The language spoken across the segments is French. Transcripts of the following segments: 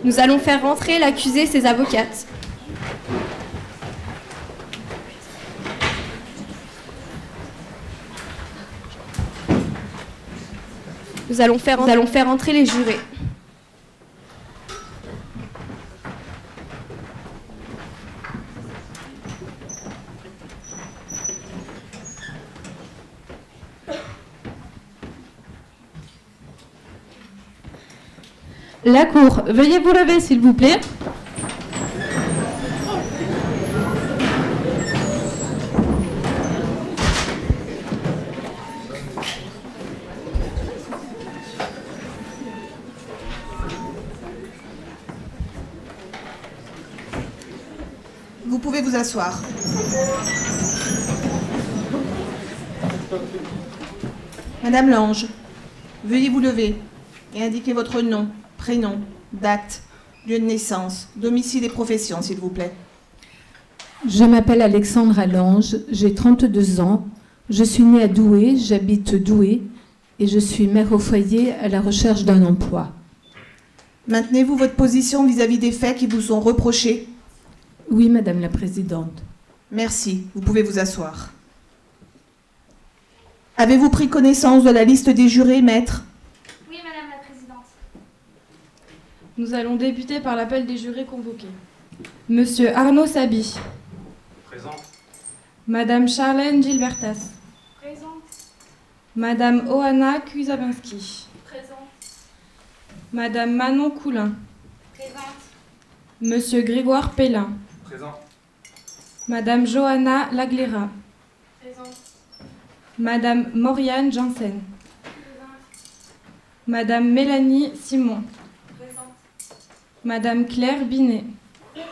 Nous allons faire rentrer l'accusé et ses avocates. Nous allons faire entrer les jurés. La Cour, veuillez vous lever s'il vous plaît. Vous pouvez vous asseoir. Madame Lange, veuillez vous lever et indiquer votre nom, prénom, date, lieu de naissance, domicile et profession, s'il vous plaît. Je m'appelle Alexandra Lange, j'ai 32 ans, je suis née à Douai, j'habite Douai et je suis mère au foyer à la recherche d'un emploi. Maintenez-vous votre position vis-à-vis des faits qui vous sont reprochés? Oui, Madame la Présidente. Merci, vous pouvez vous asseoir. Avez-vous pris connaissance de la liste des jurés, maître? Oui, Madame la Présidente. Nous allons débuter par l'appel des jurés convoqués. Monsieur Arnaud Sabi. Présent. Madame Charlène Gilbertas. Présente. Madame Oana Kuzabinski. Présente. Madame Manon Coulin. Présente. Monsieur Grégoire Pellin. Présent. Madame Johanna Laglera. Présente. Madame Mauriane Janssen. Présente. Madame Mélanie Simon. Présente. Madame Claire Binet. Présente.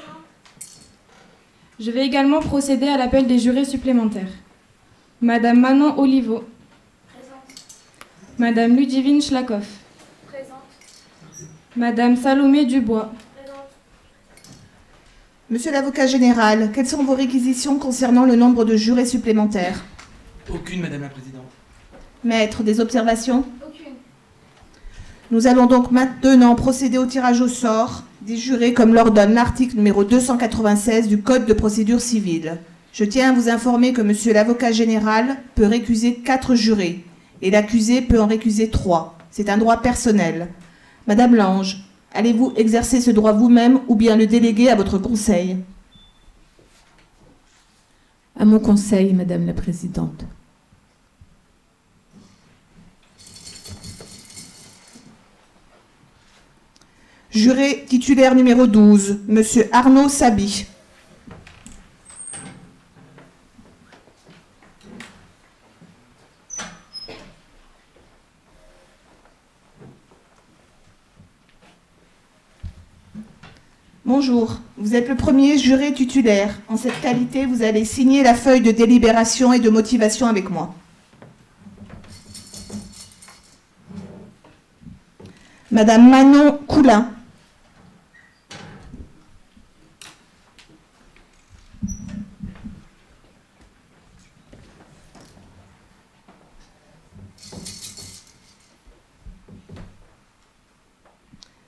Je vais également procéder à l'appel des jurés supplémentaires. Madame Manon Olivo. Présente. Madame Ludivine Schlakoff. Présente. Madame Salomé Dubois. Présente. Monsieur l'avocat général, quelles sont vos réquisitions concernant le nombre de jurés supplémentaires? Aucune, Madame la Présidente. Maître, des observations? Aucune. Nous allons donc maintenant procéder au tirage au sort des jurés comme l'ordonne l'article numéro 296 du Code de procédure civile. Je tiens à vous informer que monsieur l'avocat général peut récuser 4 jurés et l'accusé peut en récuser 3. C'est un droit personnel. Madame Lange, allez-vous exercer ce droit vous-même ou bien le déléguer à votre conseil? À mon conseil, Madame la Présidente. Juré titulaire numéro 12, monsieur Arnaud Sabi. Bonjour, vous êtes le premier juré titulaire. En cette qualité, vous allez signer la feuille de délibération et de motivation avec moi. Madame Manon Coulin.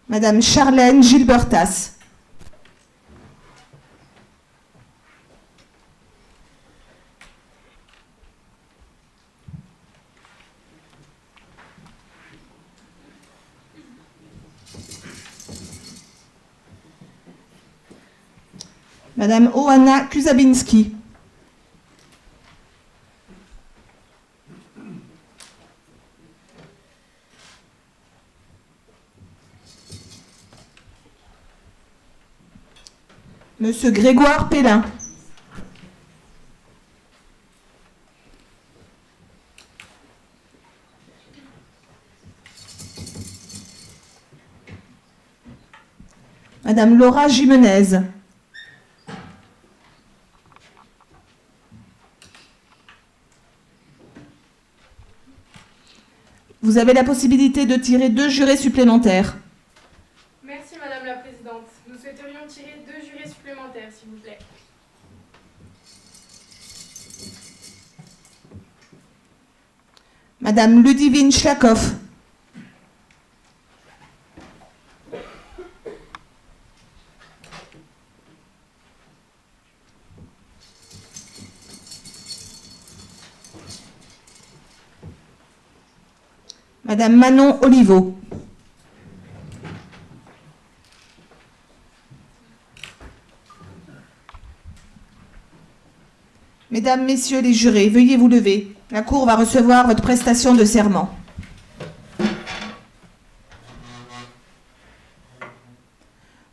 Madame Charlène Gilbertas. Madame Oana Kuzabinski. Monsieur Grégoire Pellin. Madame Laura Jimenez. Vous avez la possibilité de tirer 2 jurés supplémentaires. Merci Madame la Présidente. Nous souhaiterions tirer 2 jurés supplémentaires, s'il vous plaît. Madame Ludivine Schlakoff. Madame Manon Oliveau. Mesdames, Messieurs les jurés, veuillez vous lever. La Cour va recevoir votre prestation de serment.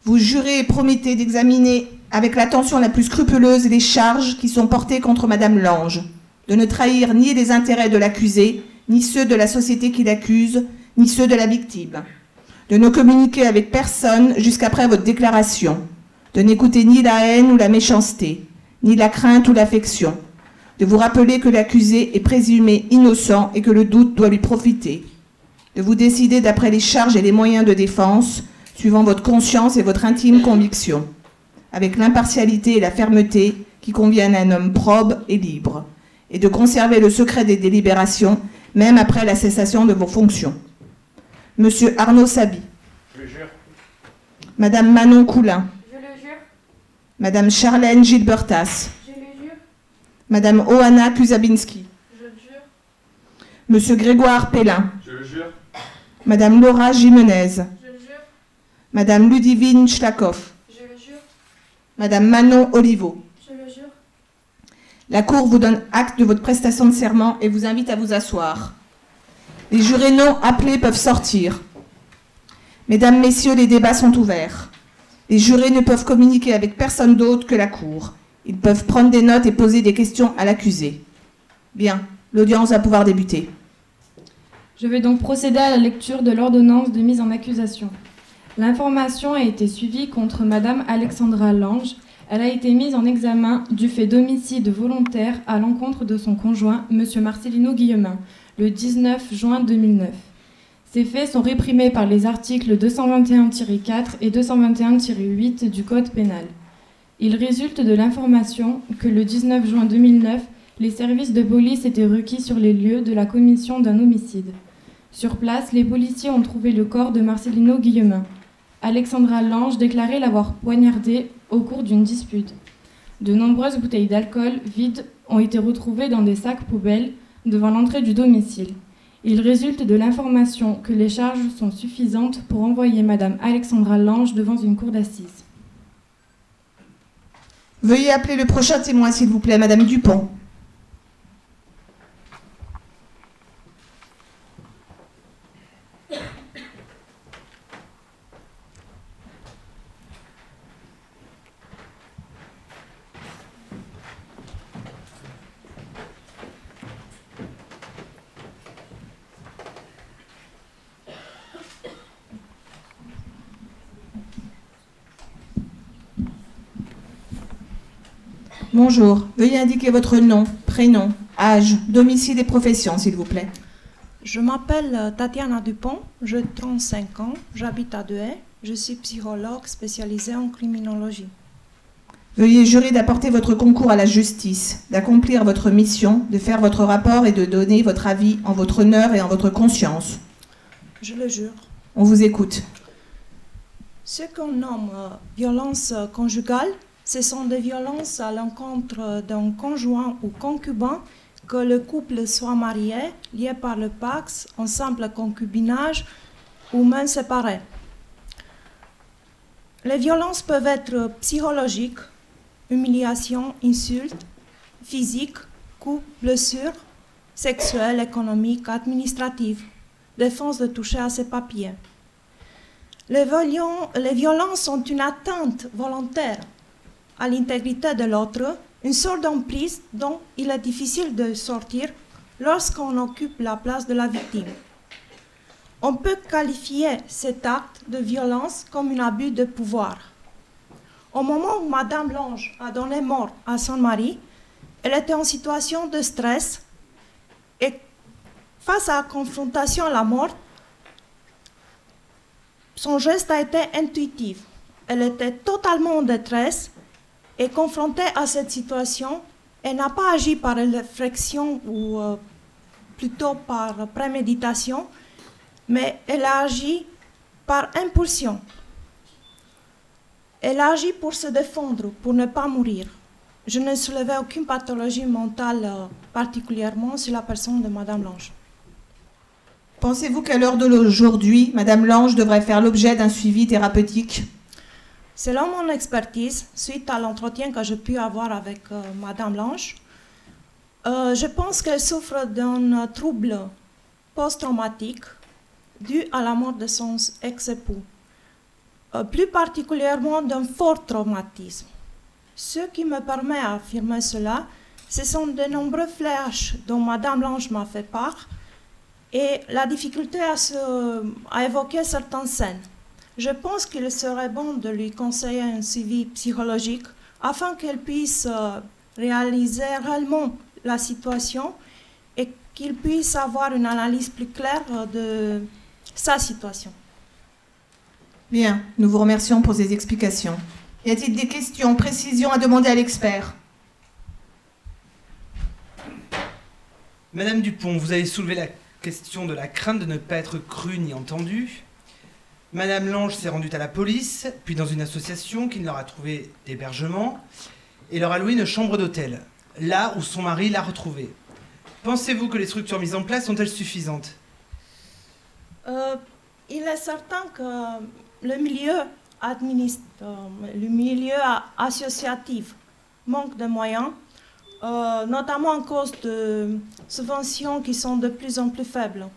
Vous jurez et promettez d'examiner avec l'attention la plus scrupuleuse les charges qui sont portées contre Madame Lange, de ne trahir ni les intérêts de l'accusé, ni ceux de la société qui l'accuse, ni ceux de la victime, de ne communiquer avec personne jusqu'après votre déclaration, de n'écouter ni la haine ou la méchanceté, ni la crainte ou l'affection, de vous rappeler que l'accusé est présumé innocent et que le doute doit lui profiter, de vous décider d'après les charges et les moyens de défense, suivant votre conscience et votre intime conviction, avec l'impartialité et la fermeté qui conviennent à un homme probe et libre, et de conserver le secret des délibérations, même après la cessation de vos fonctions. Monsieur Arnaud Sabi. Je le jure. Madame Manon Coulin. Je le jure. Madame Charlène Gilbertas. Je le jure. Madame Oana Kuzabinski. Je le jure. Monsieur Grégoire Pellin. Je le jure. Madame Laura Jimenez. Je le jure. Madame Ludivine Schlakoff. Je le jure. Madame Manon Oliveau. Je le jure. La Cour vous donne acte de votre prestation de serment et vous invite à vous asseoir. Les jurés non appelés peuvent sortir. Mesdames, Messieurs, les débats sont ouverts. Les jurés ne peuvent communiquer avec personne d'autre que la Cour. Ils peuvent prendre des notes et poser des questions à l'accusé. Bien, l'audience va pouvoir débuter. Je vais donc procéder à la lecture de l'ordonnance de mise en accusation. L'information a été suivie contre Madame Alexandra Lange. Elle a été mise en examen du fait d'homicide volontaire à l'encontre de son conjoint, Monsieur Marcelino Guillemin, le 19 juin 2009. Ces faits sont réprimés par les articles 221-4 et 221-8 du Code pénal. Il résulte de l'information que le 19 juin 2009, les services de police étaient requis sur les lieux de la commission d'un homicide. Sur place, les policiers ont trouvé le corps de Marcelino Guillemin. Alexandra Lange déclarait l'avoir poignardé au cours d'une dispute. De nombreuses bouteilles d'alcool vides ont été retrouvées dans des sacs poubelles devant l'entrée du domicile. Il résulte de l'information que les charges sont suffisantes pour envoyer Madame Alexandra Lange devant une cour d'assises. Veuillez appeler le prochain témoin, s'il vous plaît, Madame Dupont. Bonjour. Veuillez indiquer votre nom, prénom, âge, domicile et profession, s'il vous plaît. Je m'appelle Tatiana Dupont, j'ai 35 ans, j'habite à Douai, je suis psychologue spécialisée en criminologie. Veuillez jurer d'apporter votre concours à la justice, d'accomplir votre mission, de faire votre rapport et de donner votre avis en votre honneur et en votre conscience. Je le jure. On vous écoute. Ce qu'on nomme violence conjugale, ce sont des violences à l'encontre d'un conjoint ou concubin, que le couple soit marié, lié par le pax, en simple concubinage ou même séparé. Les violences peuvent être psychologiques, humiliation, insultes, physiques, coups, blessures, sexuelles, économiques, administratives, défense de toucher à ses papiers. Les violences sont une atteinte volontaire à l'intégrité de l'autre, une sorte d'emprise dont il est difficile de sortir lorsqu'on occupe la place de la victime. On peut qualifier cet acte de violence comme un abus de pouvoir. Au moment où Madame Lange a donné mort à son mari, elle était en situation de stress et face à la confrontation à la mort, son geste a été intuitif. Elle était totalement en détresse et confrontée à cette situation, elle n'a pas agi par réflexion ou plutôt par préméditation, mais elle a agi par impulsion. Elle a agi pour se défendre, pour ne pas mourir. Je ne soulevais aucune pathologie mentale particulièrement sur la personne de Madame Lange. Pensez-vous qu'à l'heure d'aujourd'hui, Madame Lange devrait faire l'objet d'un suivi thérapeutique? Selon mon expertise, suite à l'entretien que j'ai pu avoir avec Madame Lange, je pense qu'elle souffre d'un trouble post-traumatique dû à la mort de son ex-époux, plus particulièrement d'un fort traumatisme. Ce qui me permet d'affirmer cela, ce sont de nombreux flashs dont Madame Lange m'a fait part et la difficulté à évoquer certaines scènes. Je pense qu'il serait bon de lui conseiller un suivi psychologique afin qu'elle puisse réaliser réellement la situation et qu'il puisse avoir une analyse plus claire de sa situation. Bien, nous vous remercions pour ces explications. Y a-t-il des questions, précisions à demander à l'expert? Madame Dupont, vous avez soulevé la question de la crainte de ne pas être crue ni entendue. Madame Lange s'est rendue à la police, puis dans une association qui leur a trouvé d'hébergement et leur a loué une chambre d'hôtel, là où son mari l'a retrouvée. Pensez-vous que les structures mises en place sont-elles suffisantes? Il est certain que le milieu associatif manque de moyens, notamment à cause de subventions qui sont de plus en plus faibles.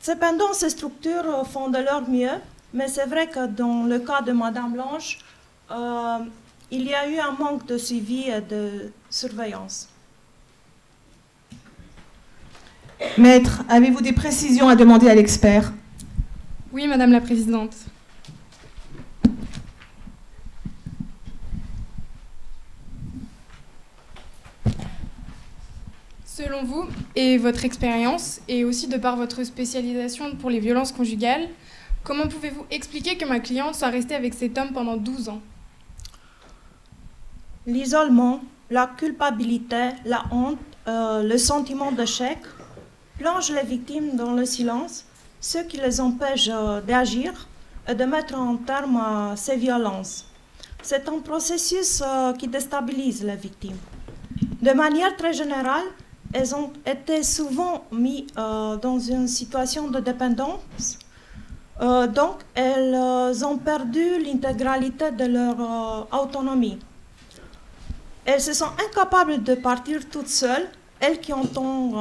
Cependant, ces structures font de leur mieux, mais c'est vrai que dans le cas de Madame Lange, il y a eu un manque de suivi et de surveillance. Maître, avez-vous des précisions à demander à l'expert? Oui, Madame la Présidente. Selon vous et votre expérience, et aussi de par votre spécialisation pour les violences conjugales, comment pouvez-vous expliquer que ma cliente soit restée avec cet homme pendant 12 ans? L'isolement, la culpabilité, la honte, le sentiment d'échec plongent les victimes dans le silence, ce qui les empêche d'agir et de mettre un terme à ces violences. C'est un processus qui déstabilise les victimes. De manière très générale, elles ont été souvent mises dans une situation de dépendance, donc elles ont perdu l'intégralité de leur autonomie. Elles se sont incapables de partir toutes seules, elles qui entendent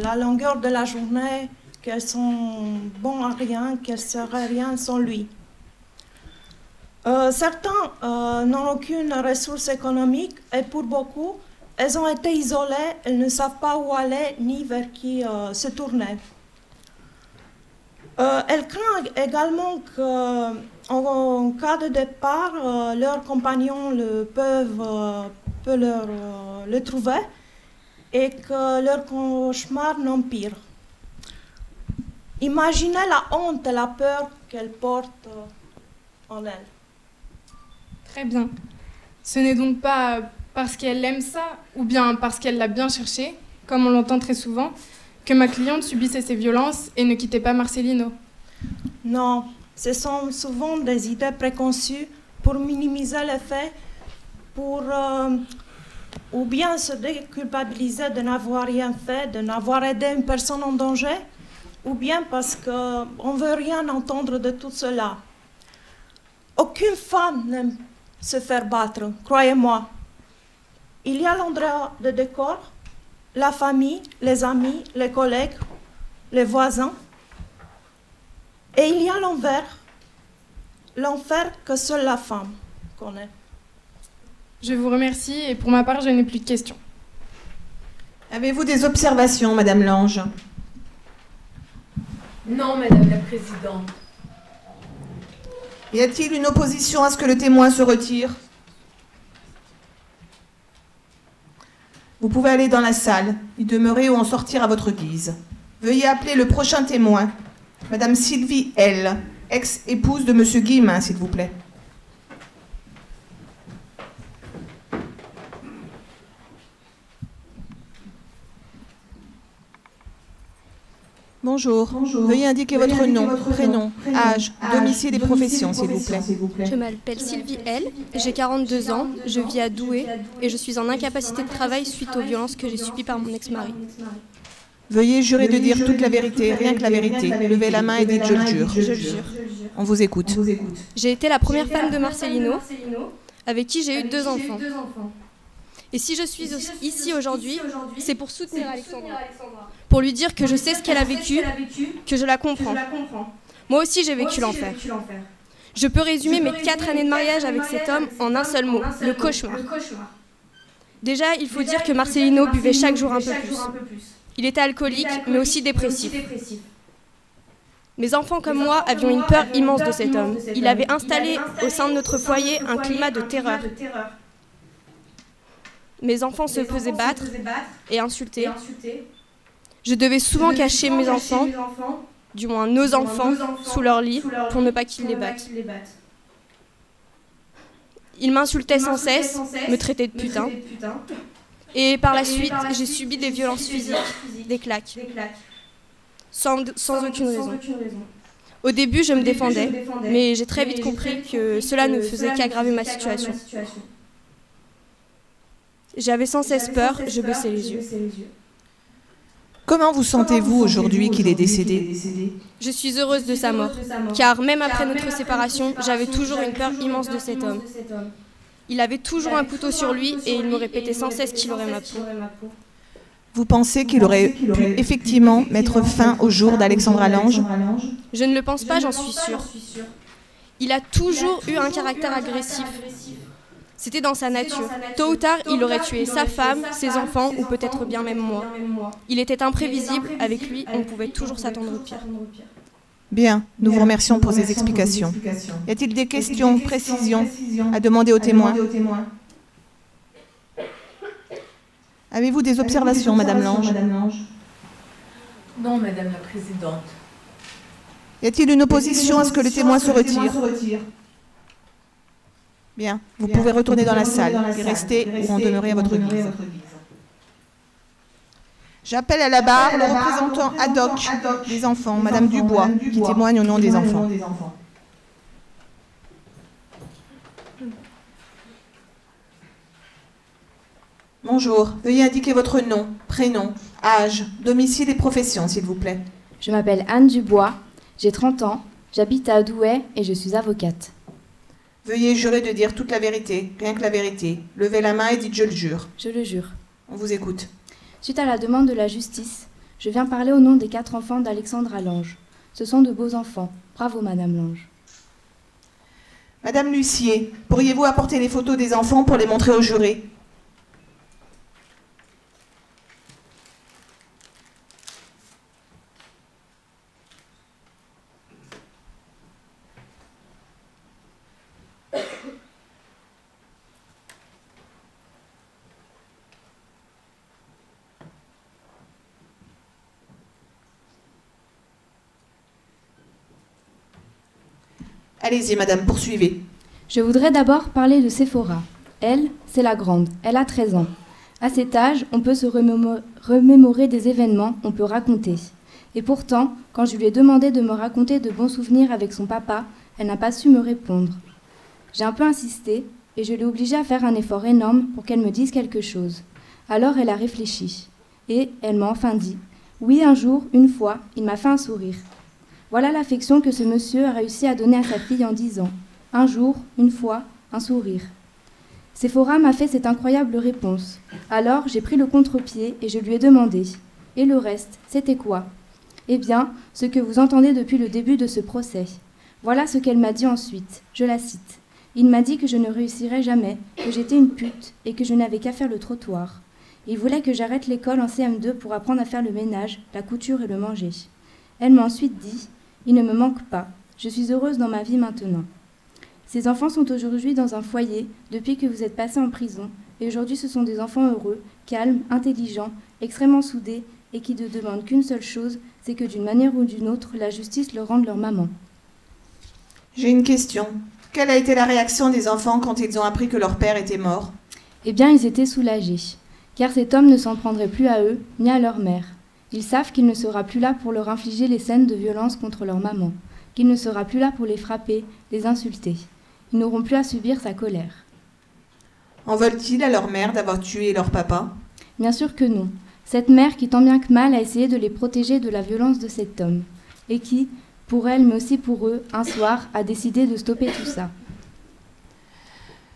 la longueur de la journée, qu'elles sont bonnes à rien, qu'elles ne seraient rien sans lui. Certains n'ont aucune ressource économique et pour beaucoup, elles ont été isolées, elles ne savent pas où aller ni vers qui se tourner. Elles craignent également qu'en cas de départ, leurs compagnons peuvent le trouver et que leur cauchemar n'empire. Imaginez la honte et la peur qu'elles portent en elles. Très bien. Ce n'est donc pas parce qu'elle aime ça, ou bien parce qu'elle l'a bien cherché, comme on l'entend très souvent, que ma cliente subissait ces violences et ne quittait pas Marcelino. Non, ce sont souvent des idées préconçues pour minimiser les faits, ou bien se déculpabiliser de n'avoir rien fait, de n'avoir aidé une personne en danger, ou bien parce qu'on ne veut rien entendre de tout cela. Aucune femme n'aime se faire battre, croyez-moi. Il y a l'endroit de décor, la famille, les amis, les collègues, les voisins. Et il y a l'enfer que seule la femme connaît. Je vous remercie et pour ma part, je n'ai plus de questions. Avez-vous des observations, Madame Lange? Non, Madame la Présidente. Y a-t-il une opposition à ce que le témoin se retire? Vous pouvez aller dans la salle, y demeurer ou en sortir à votre guise. Veuillez appeler le prochain témoin, Madame Sylvie L., ex-épouse de Monsieur Guillemin, s'il vous plaît. Bonjour. Veuillez indiquer votre nom, prénom, âge, domicile et profession, s'il vous plaît. Je m'appelle Sylvie L, j'ai 42 ans, je vis à Douai et je suis en incapacité de travail suite aux violences que j'ai subies par mon ex-mari. Veuillez jurer de dire toute la vérité, rien que la vérité. Levez la main et dites « je le jure ». Je le jure. On vous écoute. J'ai été la première femme de Marcelino, avec qui j'ai eu 2 enfants. Et si je suis ici aujourd'hui, c'est pour soutenir Alexandra. Pour lui dire que je sais ce qu'elle a vécu, que je la comprends. Moi aussi j'ai vécu l'enfer. Je peux résumer mes 4 années de mariage avec cet homme en un seul mot, le cauchemar. Déjà, il faut dire que Marcelino buvait chaque jour un peu plus. Il était alcoolique, mais aussi dépressif. Mes enfants comme moi avions une peur immense de cet homme. Il avait installé au sein de notre foyer un climat de terreur. Mes enfants se faisaient battre et insulter. Je devais souvent cacher mes enfants, du moins nos enfants, sous leur lit pour ne pas qu'ils les battent. Il m'insultait sans cesse, me traitait de putain. Et par la suite, j'ai subi des violences physiques, des claques, sans aucune raison. Au début, je me défendais, mais j'ai très vite compris que cela ne faisait qu'aggraver ma situation. J'avais sans cesse peur, je baissais les yeux. Comment vous sentez-vous aujourd'hui qu'il est décédé? Je suis heureuse de sa mort, car même après notre séparation, j'avais toujours une peur immense de cet homme. Il avait toujours un couteau sur lui et il me répétait sans cesse qu'il aurait ma peau. Vous pensez qu'il aurait pu effectivement mettre fin au jour d'Alexandra Lange? Je ne le pense pas, j'en suis sûre. Il a toujours eu un caractère agressif. C'était dans sa nature. Tôt ou tard, il aurait tué sa femme, ses enfants ou peut-être bien même moi. Il était imprévisible, avec lui, on pouvait toujours s'attendre au pire. Bien, nous vous remercions pour ces explications. Y a-t-il des questions, précisions à demander aux témoins? Avez-vous des observations, Madame Lange? Non, Madame la Présidente. Y a-t-il une opposition à ce que le témoin se retire? Bien, vous pouvez retourner dans la salle et rester où on donnerait à votre guise. J'appelle à la barre le représentant ad hoc des enfants, Madame Dubois, qui témoigne au nom des enfants. Bonjour, veuillez indiquer votre nom, prénom, âge, domicile et profession, s'il vous plaît. Je m'appelle Anne Dubois, j'ai 30 ans, j'habite à Douai et je suis avocate. Veuillez jurer de dire toute la vérité, rien que la vérité. Levez la main et dites « je le jure ». Je le jure. On vous écoute. Suite à la demande de la justice, je viens parler au nom des 4 enfants d'Alexandra Lange. Ce sont de beaux enfants. Bravo, Madame Lange. Madame Lucier, pourriez-vous apporter les photos des enfants pour les montrer au juré? Allez-y, madame, poursuivez. Je voudrais d'abord parler de Séphora. Elle, c'est la grande. Elle a 13 ans. À cet âge, on peut se remémorer des événements, on peut raconter. Et pourtant, quand je lui ai demandé de me raconter de bons souvenirs avec son papa, elle n'a pas su me répondre. J'ai un peu insisté et je l'ai obligée à faire un effort énorme pour qu'elle me dise quelque chose. Alors elle a réfléchi. Et elle m'a enfin dit « Oui, un jour, une fois, il m'a fait un sourire. » Voilà l'affection que ce monsieur a réussi à donner à sa fille en 10 ans. Un jour, une fois, un sourire. Séphora m'a fait cette incroyable réponse. Alors, j'ai pris le contre-pied et je lui ai demandé « Et le reste, c'était quoi ?» Eh bien, ce que vous entendez depuis le début de ce procès. Voilà ce qu'elle m'a dit ensuite. Je la cite. « Il m'a dit que je ne réussirais jamais, que j'étais une pute et que je n'avais qu'à faire le trottoir. Il voulait que j'arrête l'école en CM2 pour apprendre à faire le ménage, la couture et le manger. Elle m'a ensuite dit « Il ne me manque pas. Je suis heureuse dans ma vie maintenant. » Ces enfants sont aujourd'hui dans un foyer depuis que vous êtes passé en prison. Et aujourd'hui, ce sont des enfants heureux, calmes, intelligents, extrêmement soudés et qui ne demandent qu'une seule chose, c'est que d'une manière ou d'une autre, la justice leur rende leur maman. J'ai une question. Quelle a été la réaction des enfants quand ils ont appris que leur père était mort? Eh bien, ils étaient soulagés, car cet homme ne s'en prendrait plus à eux, ni à leur mère. Ils savent qu'il ne sera plus là pour leur infliger les scènes de violence contre leur maman, qu'il ne sera plus là pour les frapper, les insulter. Ils n'auront plus à subir sa colère. En veulent-ils à leur mère d'avoir tué leur papa? Bien sûr que non. Cette mère qui tant bien que mal a essayé de les protéger de la violence de cet homme et qui, pour elle mais aussi pour eux, un soir a décidé de stopper tout ça.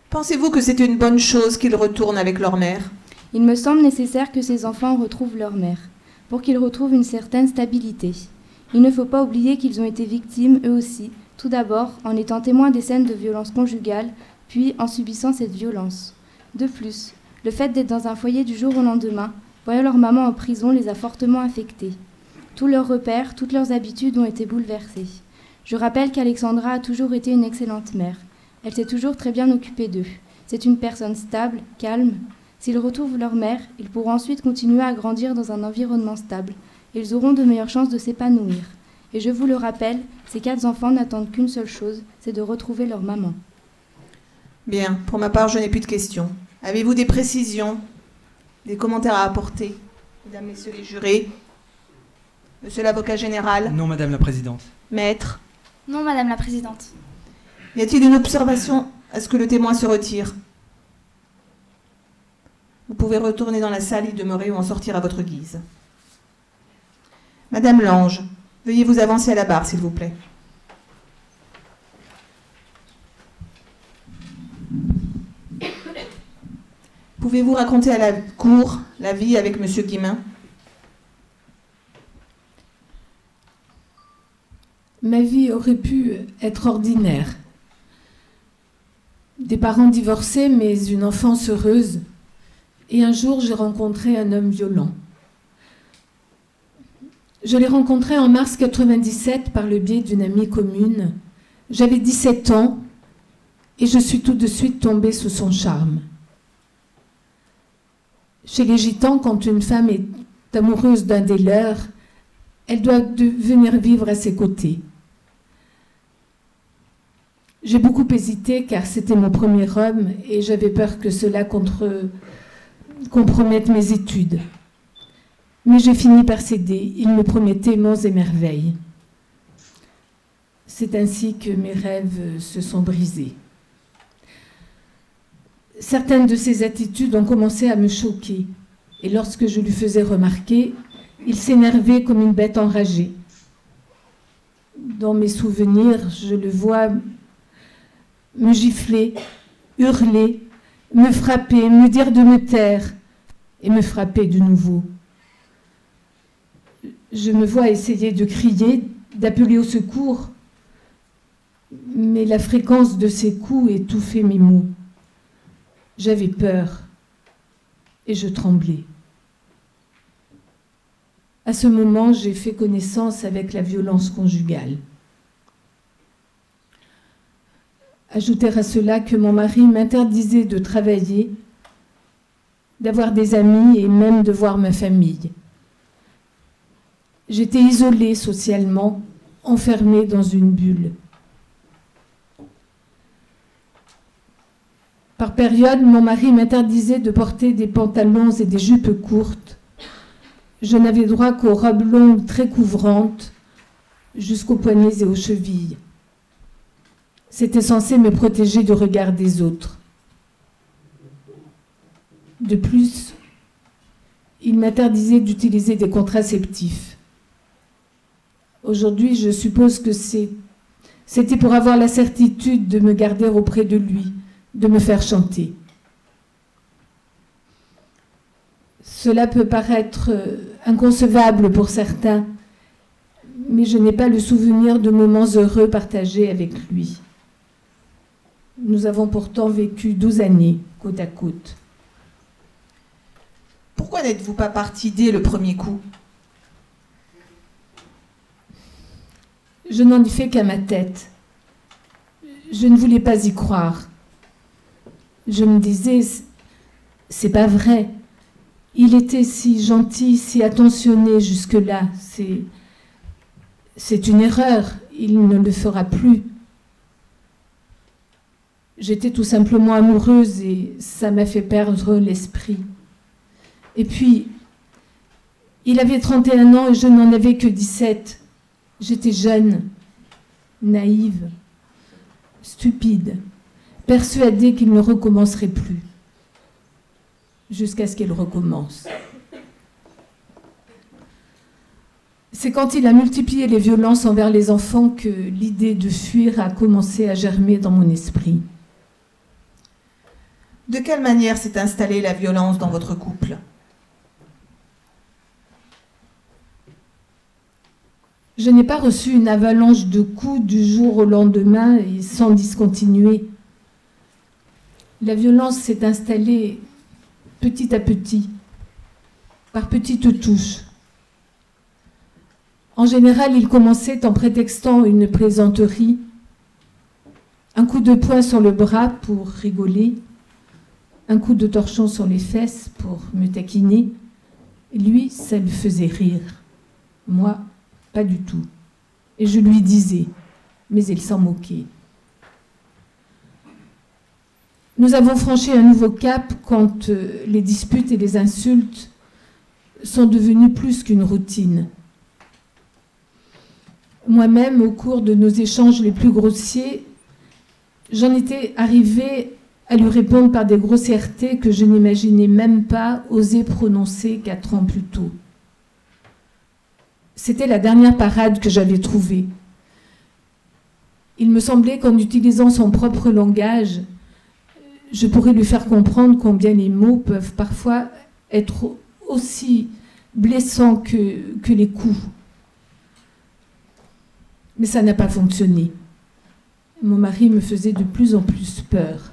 Pensez-vous que c'est une bonne chose qu'ils retournent avec leur mère? Il me semble nécessaire que ces enfants retrouvent leur mère, pour qu'ils retrouvent une certaine stabilité. Il ne faut pas oublier qu'ils ont été victimes, eux aussi, tout d'abord en étant témoins des scènes de violence conjugale, puis en subissant cette violence. De plus, le fait d'être dans un foyer du jour au lendemain, voyant leur maman en prison les a fortement affectés. Tous leurs repères, toutes leurs habitudes ont été bouleversées. Je rappelle qu'Alexandra a toujours été une excellente mère. Elle s'est toujours très bien occupée d'eux. C'est une personne stable, calme. S'ils retrouvent leur mère, ils pourront ensuite continuer à grandir dans un environnement stable. Ils auront de meilleures chances de s'épanouir. Et je vous le rappelle, ces 4 enfants n'attendent qu'une seule chose, c'est de retrouver leur maman. Bien, pour ma part, je n'ai plus de questions. Avez-vous des précisions, des commentaires à apporter, mesdames, messieurs les jurés? Monsieur l'avocat général? Non, Madame la Présidente. Maître? Non, Madame la Présidente. Y a-t-il une observation à ce que le témoin se retire? Vous pouvez retourner dans la salle, y demeurer ou en sortir à votre guise. Madame Lange, veuillez vous avancer à la barre, s'il vous plaît. Pouvez-vous raconter à la cour la vie avec Monsieur Guillemin? Ma vie aurait pu être ordinaire. Des parents divorcés, mais une enfance heureuse. Et un jour, j'ai rencontré un homme violent. Je l'ai rencontré en mars 1997 par le biais d'une amie commune. J'avais 17 ans et je suis tout de suite tombée sous son charme. Chez les Gitans, quand une femme est amoureuse d'un des leurs, elle doit venir vivre à ses côtés. J'ai beaucoup hésité car c'était mon premier homme et j'avais peur que cela compromette mes études. Mais j'ai fini par céder. Il me promettait monts et merveilles. C'est ainsi que mes rêves se sont brisés. Certaines de ses attitudes ont commencé à me choquer. Et lorsque je lui faisais remarquer, il s'énervait comme une bête enragée. Dans mes souvenirs, je le vois me gifler, hurler, me frapper, me dire de me taire et me frapper de nouveau. Je me vois essayer de crier, d'appeler au secours, mais la fréquence de ses coups étouffait mes mots. J'avais peur et je tremblais. À ce moment, j'ai fait connaissance avec la violence conjugale. Ajouter à cela que mon mari m'interdisait de travailler, d'avoir des amis et même de voir ma famille. J'étais isolée socialement, enfermée dans une bulle. Par période, mon mari m'interdisait de porter des pantalons et des jupes courtes. Je n'avais droit qu'aux robes longues très couvrantes, jusqu'aux poignets et aux chevilles. C'était censé me protéger du regard des autres. De plus, il m'interdisait d'utiliser des contraceptifs. Aujourd'hui, je suppose que c'était pour avoir la certitude de me garder auprès de lui, de me faire chanter. Cela peut paraître inconcevable pour certains, mais je n'ai pas le souvenir de moments heureux partagés avec lui. Nous avons pourtant vécu 12 années côte à côte. Pourquoi n'êtes-vous pas parti dès le premier coup? Je n'en ai fait qu'à ma tête. Je ne voulais pas y croire. Je me disais, c'est pas vrai. Il était si gentil, si attentionné jusque-là. C'est une erreur. Il ne le fera plus. J'étais tout simplement amoureuse et ça m'a fait perdre l'esprit. Et puis, il avait 31 ans et je n'en avais que 17. J'étais jeune, naïve, stupide, persuadée qu'il ne recommencerait plus. Jusqu'à ce qu'il recommence. C'est quand il a multiplié les violences envers les enfants que l'idée de fuir a commencé à germer dans mon esprit. De quelle manière s'est installée la violence dans votre couple? Je n'ai pas reçu une avalanche de coups du jour au lendemain et sans discontinuer. La violence s'est installée petit à petit, par petites touches. En général, il commençait en prétextant une plaisanterie, un coup de poing sur le bras pour rigoler, un coup de torchon sur les fesses pour me taquiner. Lui, ça le faisait rire. Moi, pas du tout. Et je lui disais, mais il s'en moquait. Nous avons franchi un nouveau cap quand les disputes et les insultes sont devenues plus qu'une routine. Moi-même, au cours de nos échanges les plus grossiers, j'en étais arrivée à lui répondre par des grossièretés que je n'imaginais même pas oser prononcer 4 ans plus tôt. C'était la dernière parade que j'avais trouvée. Il me semblait qu'en utilisant son propre langage, je pourrais lui faire comprendre combien les mots peuvent parfois être aussi blessants que les coups. Mais ça n'a pas fonctionné. Mon mari me faisait de plus en plus peur.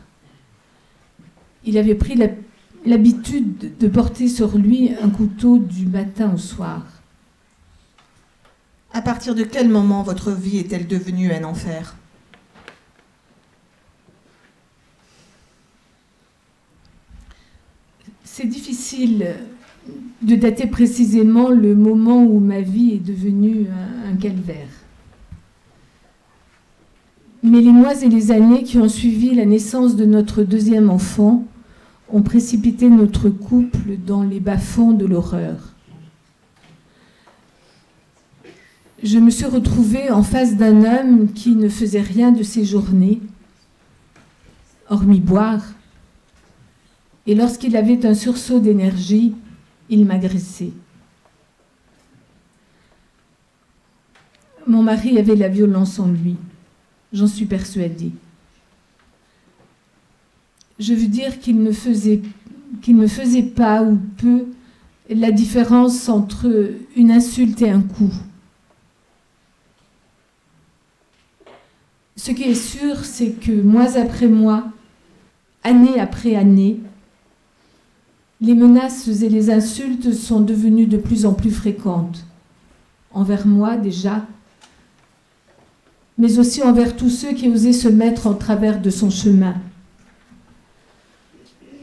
Il avait pris l'habitude de porter sur lui un couteau du matin au soir. À partir de quel moment votre vie est-elle devenue un enfer? C'est difficile de dater précisément le moment où ma vie est devenue un calvaire. Mais les mois et les années qui ont suivi la naissance de notre deuxième enfant ont précipité notre couple dans les bas-fonds de l'horreur. Je me suis retrouvée en face d'un homme qui ne faisait rien de ses journées, hormis boire. Et lorsqu'il avait un sursaut d'énergie, il m'agressait. Mon mari avait la violence en lui, j'en suis persuadée. Je veux dire qu'il ne faisait pas ou peu la différence entre une insulte et un coup. Ce qui est sûr, c'est que mois après mois, année après année, les menaces et les insultes sont devenues de plus en plus fréquentes, envers moi déjà, mais aussi envers tous ceux qui osaient se mettre en travers de son chemin.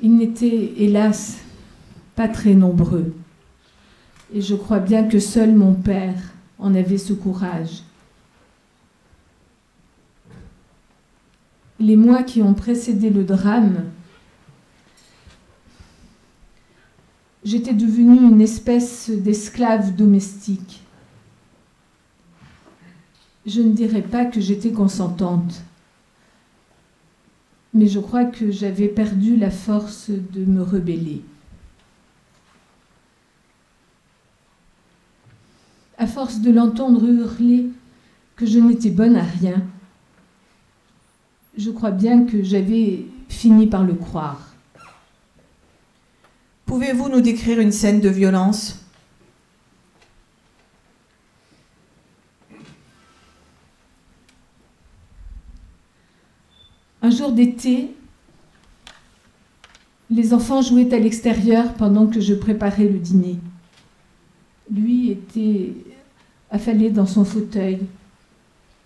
Ils n'étaient, hélas, pas très nombreux, et je crois bien que seul mon père en avait ce courage. Les mois qui ont précédé le drame, j'étais devenue une espèce d'esclave domestique. Je ne dirais pas que j'étais consentante, mais je crois que j'avais perdu la force de me rebeller. À force de l'entendre hurler que je n'étais bonne à rien, je crois bien que j'avais fini par le croire. Pouvez-vous nous décrire une scène de violence? Un jour d'été, les enfants jouaient à l'extérieur pendant que je préparais le dîner. Lui était affalé dans son fauteuil,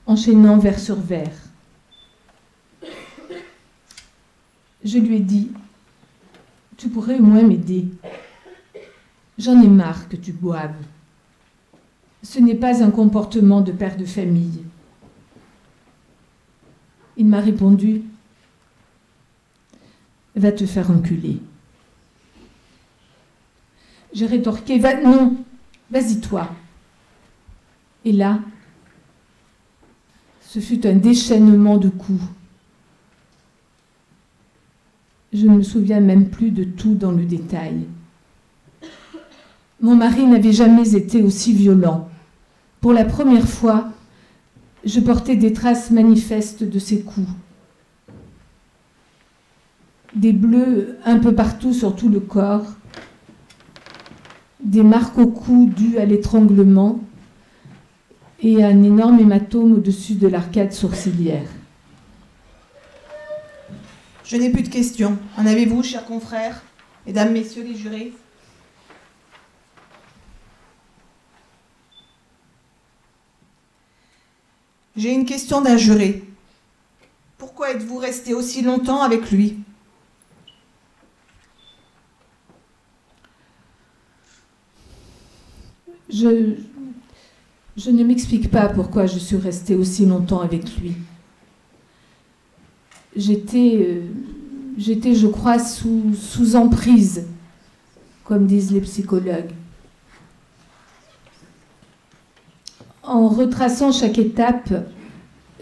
enchaînant verre sur verre. Je lui ai dit: tu pourrais au moins m'aider. J'en ai marre que tu boives. Ce n'est pas un comportement de père de famille. Il m'a répondu: va te faire enculer. J'ai rétorqué: non, vas-y toi. Et là, ce fut un déchaînement de coups. Je ne me souviens même plus de tout dans le détail. Mon mari n'avait jamais été aussi violent. Pour la première fois, je portais des traces manifestes de ses coups. Des bleus un peu partout sur tout le corps, des marques au cou dues à l'étranglement et un énorme hématome au-dessus de l'arcade sourcilière. Je n'ai plus de questions. En avez-vous, chers confrères, mesdames, messieurs les jurés? J'ai une question d'un juré. Pourquoi êtes-vous resté aussi longtemps avec lui? Je ne m'explique pas pourquoi je suis restée aussi longtemps avec lui. J'étais, je crois, sous emprise, comme disent les psychologues. En retraçant chaque étape,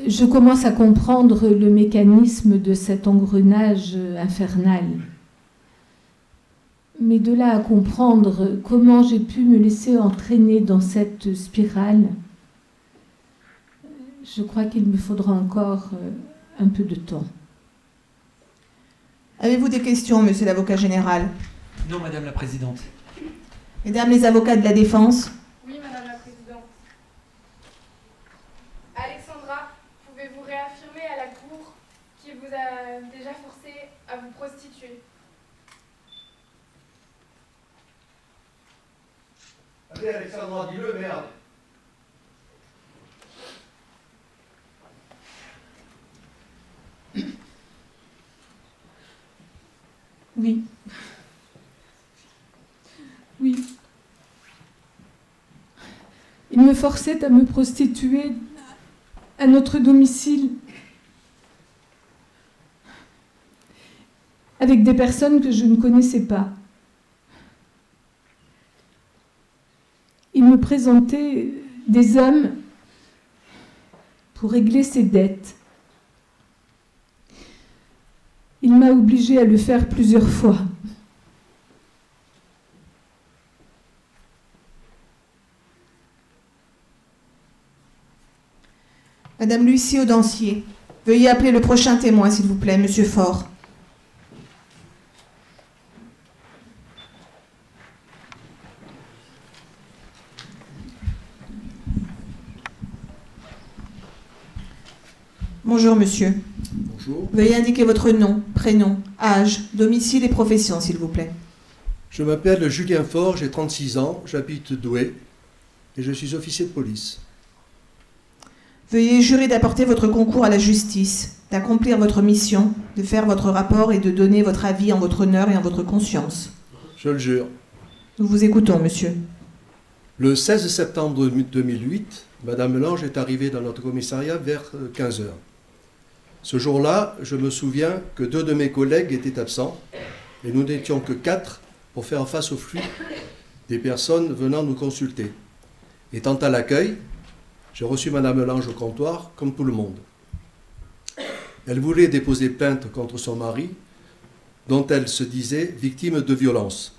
je commence à comprendre le mécanisme de cet engrenage infernal. Mais de là à comprendre comment j'ai pu me laisser entraîner dans cette spirale, je crois qu'il me faudra encore un peu de temps. Avez-vous des questions, monsieur l'avocat général? Non, madame la présidente. Mesdames les avocats de la défense? Oui, madame la présidente. Alexandra, pouvez-vous réaffirmer à la cour qu'il vous a déjà forcé à vous prostituer? Allez, Alexandra, dis-le, merde. Oui. Oui. Il me forçait à me prostituer à notre domicile avec des personnes que je ne connaissais pas. Il me présentait des hommes pour régler ses dettes. Il m'a obligée à le faire plusieurs fois. Madame Lucie Audencier, veuillez appeler le prochain témoin, s'il vous plaît, monsieur Faure. Bonjour, monsieur. Bonjour. Veuillez indiquer votre nom, prénom, âge, domicile et profession, s'il vous plaît. Je m'appelle Julien Faure, j'ai 36 ans, j'habite Douai et je suis officier de police. Veuillez jurer d'apporter votre concours à la justice, d'accomplir votre mission, de faire votre rapport et de donner votre avis en votre honneur et en votre conscience. Je le jure. Nous vous écoutons, monsieur. Le 16 septembre 2008, Madame Lange est arrivée dans notre commissariat vers 15 h. Ce jour-là, je me souviens que 2 de mes collègues étaient absents et nous n'étions que 4 pour faire face au flux des personnes venant nous consulter. Étant à l'accueil, j'ai reçu Madame Lange au comptoir, comme tout le monde. Elle voulait déposer plainte contre son mari, dont elle se disait victime de violence.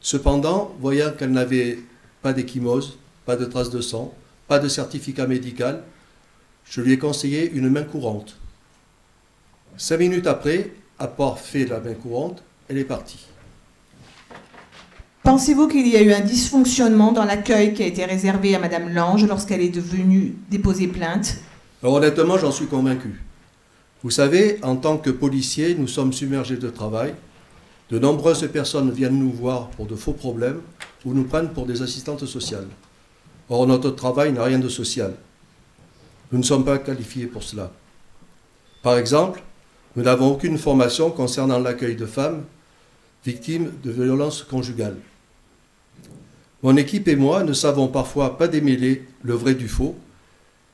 Cependant, voyant qu'elle n'avait pas d'échymose, pas de traces de sang, pas de certificat médical, je lui ai conseillé une main courante. 5 minutes après, avoir fait la main courante, elle est partie. Pensez-vous qu'il y a eu un dysfonctionnement dans l'accueil qui a été réservé à Madame Lange lorsqu'elle est venue déposer plainte? Alors honnêtement, j'en suis convaincu. Vous savez, en tant que policiers, nous sommes submergés de travail. De nombreuses personnes viennent nous voir pour de faux problèmes ou nous prennent pour des assistantes sociales. Or, notre travail n'a rien de social. Nous ne sommes pas qualifiés pour cela. Par exemple, nous n'avons aucune formation concernant l'accueil de femmes victimes de violences conjugales. Mon équipe et moi ne savons parfois pas démêler le vrai du faux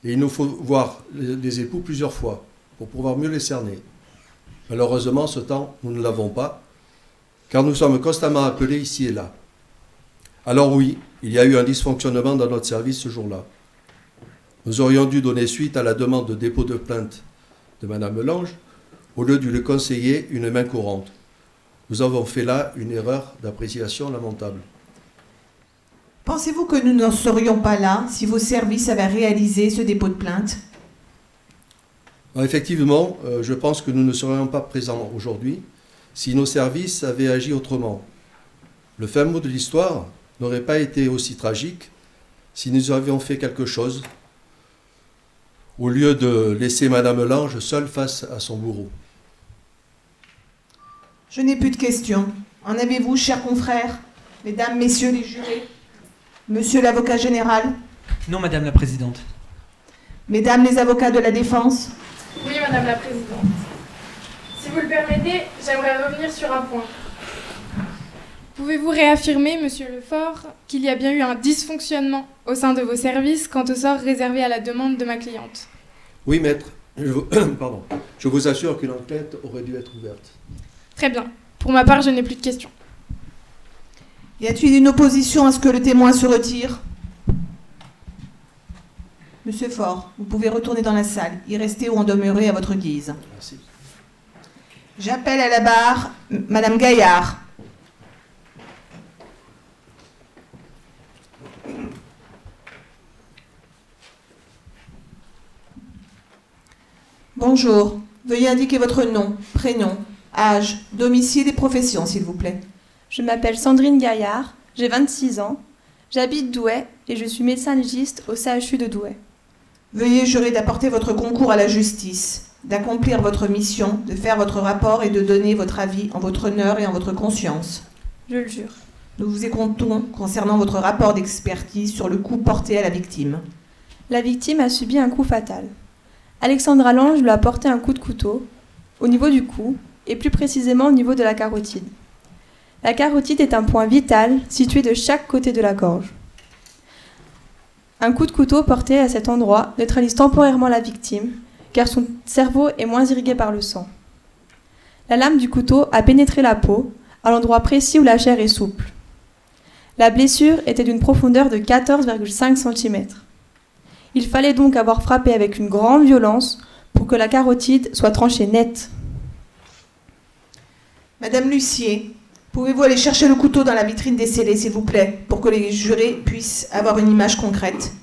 et il nous faut voir les époux plusieurs fois pour pouvoir mieux les cerner. Malheureusement, ce temps, nous ne l'avons pas car nous sommes constamment appelés ici et là. Alors oui, il y a eu un dysfonctionnement dans notre service ce jour-là. Nous aurions dû donner suite à la demande de dépôt de plainte de Madame Lange au lieu de lui conseiller une main courante. Nous avons fait là une erreur d'appréciation lamentable. Pensez-vous que nous n'en serions pas là si vos services avaient réalisé ce dépôt de plainte? Effectivement, je pense que nous ne serions pas présents aujourd'hui si nos services avaient agi autrement. Le fin mot de l'histoire n'aurait pas été aussi tragique si nous avions fait quelque chose au lieu de laisser Madame Lange seule face à son bourreau. Je n'ai plus de questions. En avez-vous, chers confrères, mesdames, messieurs les jurés, monsieur l'avocat général? Non, Madame la Présidente. Mesdames les avocats de la défense? Oui, Madame la Présidente. Si vous le permettez, j'aimerais revenir sur un point. Pouvez-vous réaffirmer, Monsieur Lefort, qu'il y a bien eu un dysfonctionnement au sein de vos services quant au sort réservé à la demande de ma cliente? Oui, maître. Je vous assure qu'une enquête aurait dû être ouverte. Très bien. Pour ma part, je n'ai plus de questions. Y a-t-il une opposition à ce que le témoin se retire? Monsieur Faure, vous pouvez retourner dans la salle, y rester ou en demeurer à votre guise. Merci. J'appelle à la barre Madame Gaillard. Bonjour. Veuillez indiquer votre nom, prénom, âge, domicile et profession, s'il vous plaît. Je m'appelle Sandrine Gaillard, j'ai 26 ans, j'habite Douai et je suis médecin légiste au CHU de Douai. Veuillez jurer d'apporter votre concours à la justice, d'accomplir votre mission, de faire votre rapport et de donner votre avis en votre honneur et en votre conscience. Je le jure. Nous vous écoutons concernant votre rapport d'expertise sur le coup porté à la victime. La victime a subi un coup fatal. Alexandra Lange lui a porté un coup de couteau au niveau du cou et plus précisément au niveau de la carotide. La carotide est un point vital situé de chaque côté de la gorge. Un coup de couteau porté à cet endroit neutralise temporairement la victime car son cerveau est moins irrigué par le sang. La lame du couteau a pénétré la peau à l'endroit précis où la chair est souple. La blessure était d'une profondeur de 14,5 cm. Il fallait donc avoir frappé avec une grande violence pour que la carotide soit tranchée nette. Madame Lucier, pouvez-vous aller chercher le couteau dans la vitrine des scellés, s'il vous plaît, pour que les jurés puissent avoir une image concrète?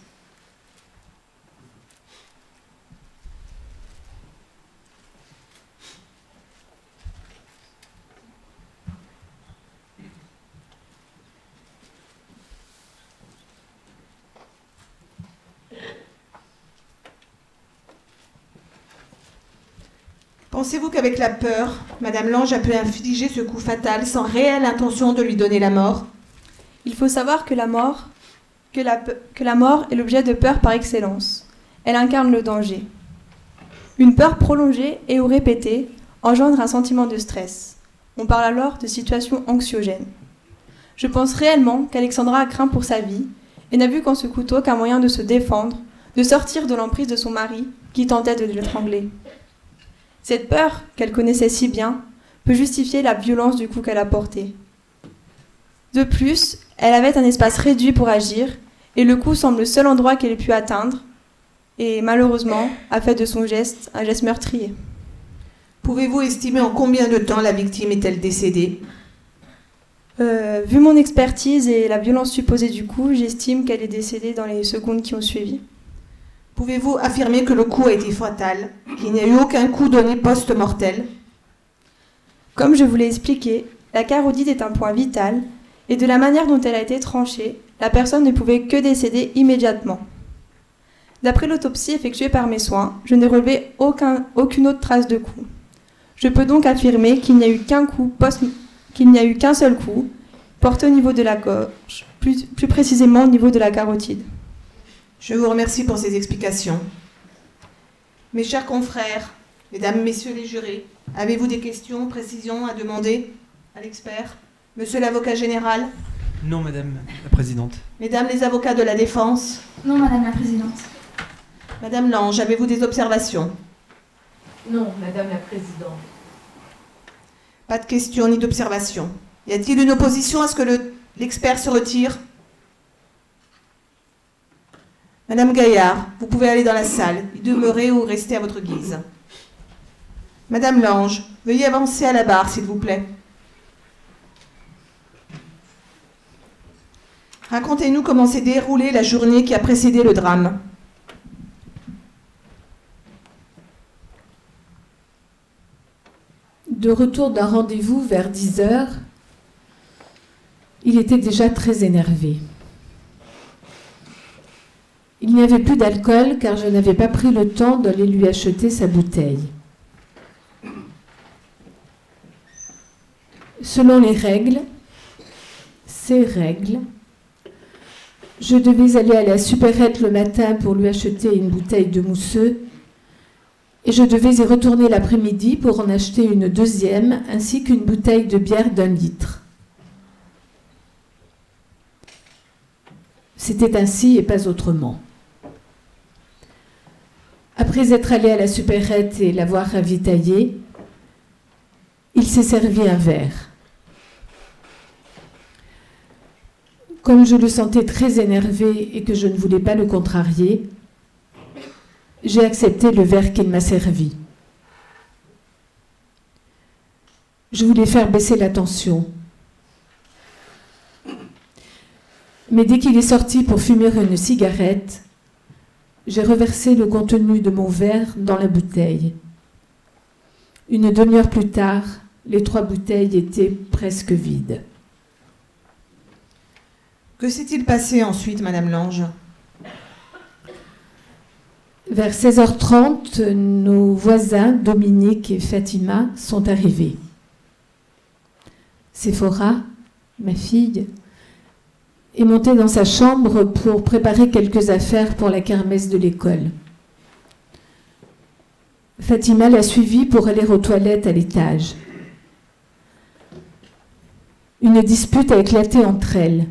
Pensez-vous qu'avec la peur, Madame Lange a pu infliger ce coup fatal sans réelle intention de lui donner la mort? Il faut savoir que la mort est l'objet de peur par excellence. Elle incarne le danger. Une peur prolongée et ou répétée engendre un sentiment de stress. On parle alors de situation anxiogène. Je pense réellement qu'Alexandra a craint pour sa vie et n'a vu qu'en ce couteau qu'un moyen de se défendre, de sortir de l'emprise de son mari qui tentait de l'étrangler. Cette peur, qu'elle connaissait si bien, peut justifier la violence du coup qu'elle a porté. De plus, elle avait un espace réduit pour agir, et le coup semble le seul endroit qu'elle ait pu atteindre, et malheureusement, a fait de son geste un geste meurtrier. Pouvez-vous estimer en combien de temps la victime est-elle décédée? Vu mon expertise et la violence supposée du coup, j'estime qu'elle est décédée dans les secondes qui ont suivi. Pouvez-vous affirmer que le coup a été fatal, qu'il n'y a eu aucun coup donné post-mortel? Comme je vous l'ai expliqué, la carotide est un point vital, et de la manière dont elle a été tranchée, la personne ne pouvait que décéder immédiatement. D'après l'autopsie effectuée par mes soins, je n'ai relevé aucune autre trace de coup. Je peux donc affirmer qu'il n'y a eu qu'un seul coup, porté au niveau de la gorge, plus précisément au niveau de la carotide. Je vous remercie pour ces explications. Mes chers confrères, mesdames, messieurs les jurés, avez-vous des questions, précisions à demander à l'expert? Monsieur l'avocat général? Non, Madame la Présidente. Mesdames les avocats de la défense? Non, Madame la Présidente. Madame Lange, avez-vous des observations? Non, Madame la Présidente. Pas de questions ni d'observations. Y a-t-il une opposition à ce que l'expert se retire? Madame Gaillard, vous pouvez aller dans la salle, y demeurer ou rester à votre guise. Madame Lange, veuillez avancer à la barre, s'il vous plaît. Racontez-nous comment s'est déroulée la journée qui a précédé le drame. De retour d'un rendez-vous vers 10 heures, il était déjà très énervé. Il n'y avait plus d'alcool car je n'avais pas pris le temps d'aller lui acheter sa bouteille. Selon les règles, ces règles, je devais aller à la supérette le matin pour lui acheter une bouteille de mousseux et je devais y retourner l'après-midi pour en acheter une deuxième ainsi qu'une bouteille de bière d'1 litre. C'était ainsi et pas autrement. Après être allé à la supérette et l'avoir ravitaillé, il s'est servi un verre. Comme je le sentais très énervé et que je ne voulais pas le contrarier, j'ai accepté le verre qu'il m'a servi. Je voulais faire baisser la tension. Mais dès qu'il est sorti pour fumer une cigarette, j'ai reversé le contenu de mon verre dans la bouteille. Une demi-heure plus tard, les 3 bouteilles étaient presque vides. Que s'est-il passé ensuite, Madame Lange? Vers 16h30, nos voisins, Dominique et Fatima, sont arrivés. Séphora, ma fille, est montée dans sa chambre pour préparer quelques affaires pour la kermesse de l'école. Fatima l'a suivie pour aller aux toilettes à l'étage. Une dispute a éclaté entre elles.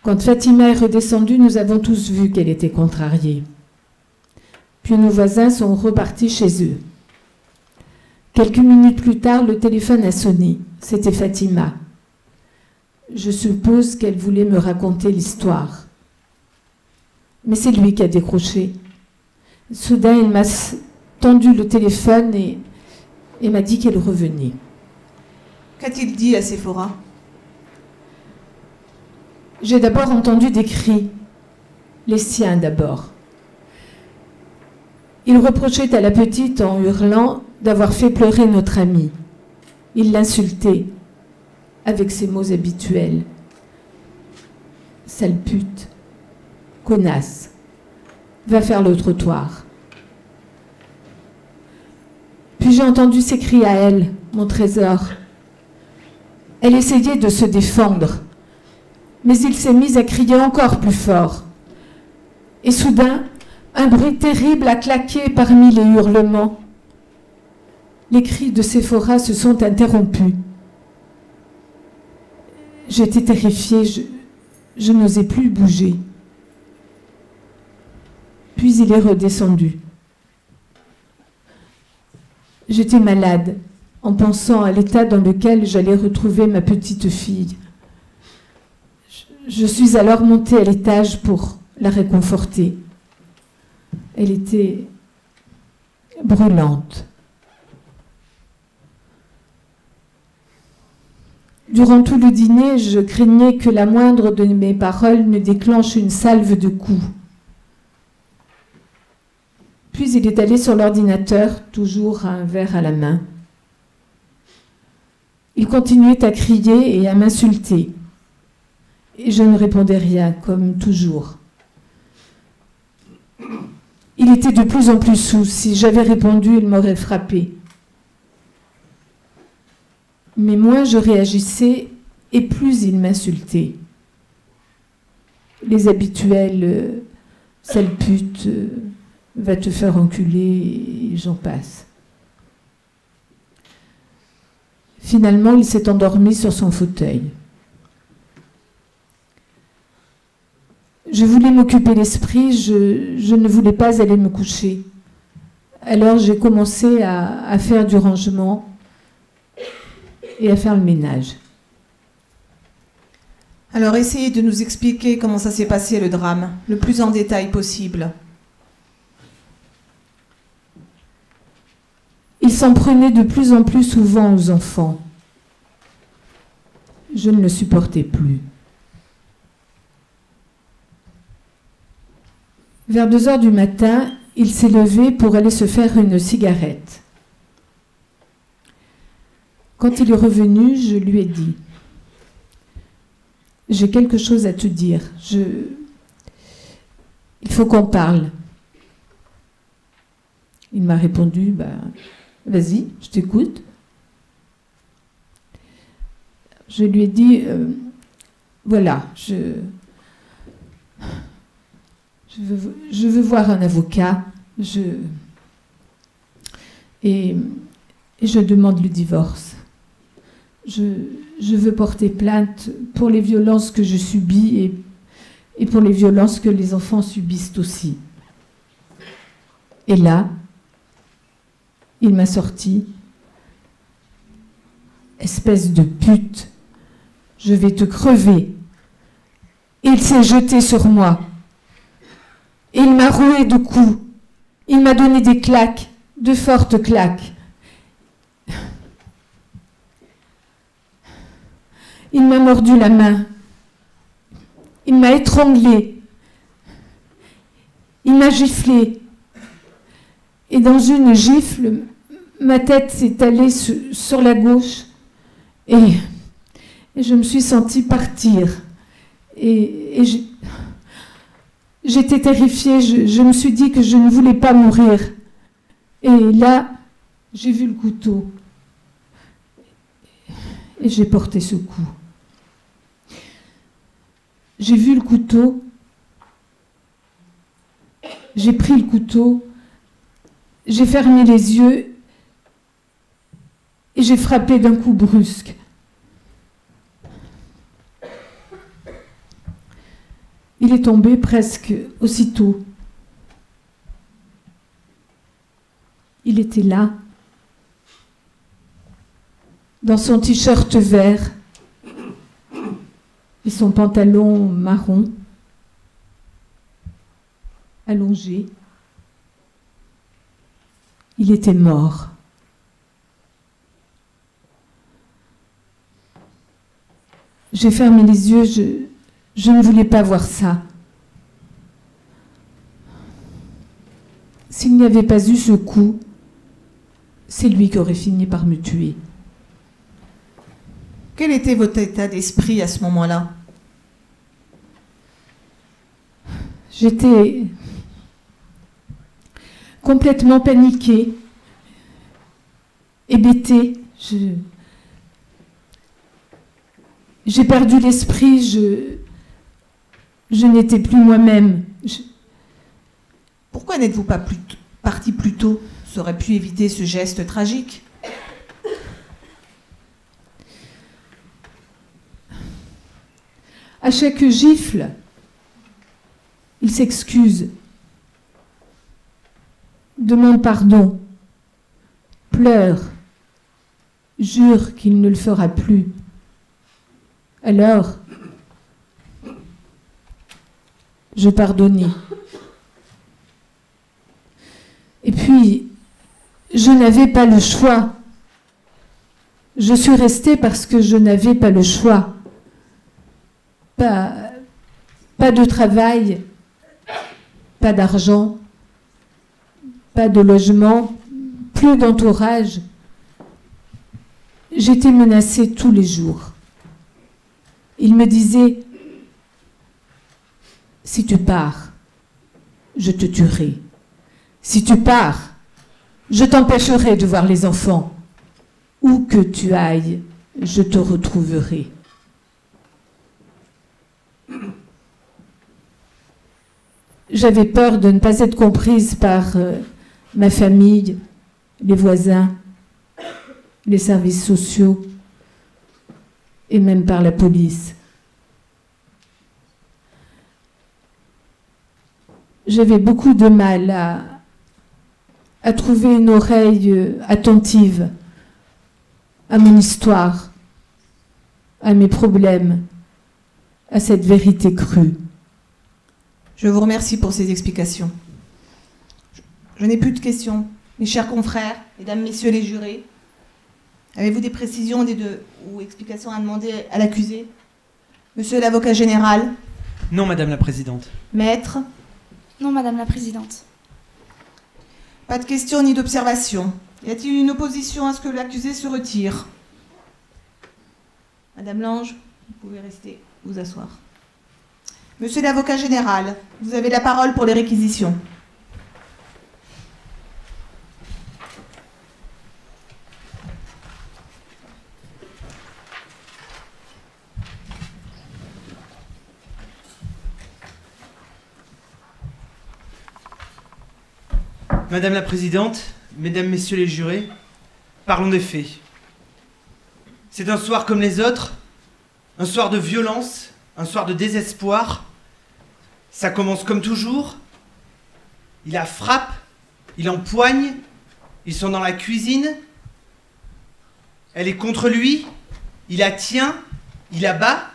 Quand Fatima est redescendue, nous avons tous vu qu'elle était contrariée. Puis nos voisins sont repartis chez eux. Quelques minutes plus tard, le téléphone a sonné. C'était Fatima. Je suppose qu'elle voulait me raconter l'histoire. Mais c'est lui qui a décroché. Soudain, il m'a tendu le téléphone et m'a dit qu'elle revenait. Qu'a-t-il dit à Séphora? J'ai d'abord entendu des cris, les siens d'abord. Il reprochait à la petite en hurlant d'avoir fait pleurer notre amie. Il l'insultait avec ses mots habituels. Sale pute, connasse, va faire le trottoir. Puis j'ai entendu ses cris à elle, mon trésor. Elle essayait de se défendre. Mais il s'est mis à crier encore plus fort. Et soudain, un bruit terrible a claqué parmi les hurlements. Les cris de Séphora se sont interrompus. J'étais terrifiée, je n'osais plus bouger. Puis il est redescendu. J'étais malade, en pensant à l'état dans lequel j'allais retrouver ma petite fille. Je suis alors montée à l'étage pour la réconforter. Elle était brûlante. Durant tout le dîner, je craignais que la moindre de mes paroles ne déclenche une salve de coups. Puis il est allé sur l'ordinateur, toujours un verre à la main. Il continuait à crier et à m'insulter. Et je ne répondais rien, comme toujours. Il était de plus en plus saoul. Si j'avais répondu, il m'aurait frappé. Mais moins je réagissais, et plus il m'insultait. Les habituels « sale pute »,« va te faire enculer », et j'en passe. Finalement, il s'est endormi sur son fauteuil. Je voulais m'occuper l'esprit, je ne voulais pas aller me coucher. Alors j'ai commencé à faire du rangement et à faire le ménage. Alors essayez de nous expliquer comment ça s'est passé le drame, le plus en détail possible. Il s'en prenait de plus en plus souvent aux enfants. Je ne le supportais plus. Vers 2 heures du matin, il s'est levé pour aller se faire une cigarette. Quand il est revenu, je lui ai dit « J'ai quelque chose à te dire. Il faut qu'on parle. » Il m'a répondu « Vas-y, je t'écoute. » Je lui ai dit voilà, je veux voir un avocat et je demande le divorce. Je veux porter plainte pour les violences que je subis et pour les violences que les enfants subissent aussi. Et là, il m'a sorti « Espèce de pute, je vais te crever !» Et il s'est jeté sur moi. Et il m'a roué de coups. Il m'a donné des claques, de fortes claques. Il m'a mordu la main. Il m'a étranglée. Il m'a giflé. Et dans une gifle, ma tête s'est allée sur la gauche et je me suis sentie partir. Et j'étais terrifiée. Je me suis dit que je ne voulais pas mourir. Et là, j'ai vu le couteau. Et j'ai porté ce coup. J'ai vu le couteau. J'ai pris le couteau. J'ai fermé les yeux. Et j'ai frappé d'un coup brusque. Il est tombé presque aussitôt. Il était là, dans son t-shirt vert et son pantalon marron, allongé. Il était mort. J'ai fermé les yeux, je ne voulais pas voir ça. S'il n'y avait pas eu ce coup, c'est lui qui aurait fini par me tuer. Quel était votre état d'esprit à ce moment-là? J'étais complètement paniquée, hébétée. J'ai perdu l'esprit, je n'étais plus moi-même. Pourquoi n'êtes-vous pas parti plus tôt? Ça aurait pu éviter ce geste tragique. À chaque gifle, il s'excuse, demande pardon, pleure, jure qu'il ne le fera plus. Alors, je pardonnais. Et puis, je n'avais pas le choix. Je suis restée parce que je n'avais pas le choix. Pas de travail, pas d'argent, pas de logement, plus d'entourage. J'étais menacée tous les jours. Il me disait « Si tu pars, je te tuerai. Si tu pars, je t'empêcherai de voir les enfants. Où que tu ailles, je te retrouverai. » J'avais peur de ne pas être comprise par ma famille, les voisins, les services sociaux et même par la police. J'avais beaucoup de mal à trouver une oreille attentive à mon histoire, à mes problèmes, à cette vérité crue. Je vous remercie pour ces explications. Je n'ai plus de questions. Mes chers confrères, mesdames, messieurs les jurés, Avez-vous des précisions ou explications à demander à l'accusé? Monsieur l'avocat général? Non, Madame la Présidente. Maître? Non, Madame la Présidente. Pas de questions ni d'observations. Y a-t-il une opposition à ce que l'accusé se retire? Madame Lange, vous pouvez rester, vous asseoir. Monsieur l'avocat général, vous avez la parole pour les réquisitions. Madame la Présidente, Mesdames, Messieurs les jurés, parlons des faits. C'est un soir comme les autres, un soir de violence, un soir de désespoir. Ça commence comme toujours. Il la frappe, il empoigne, ils sont dans la cuisine. Elle est contre lui, il la tient, il la bat.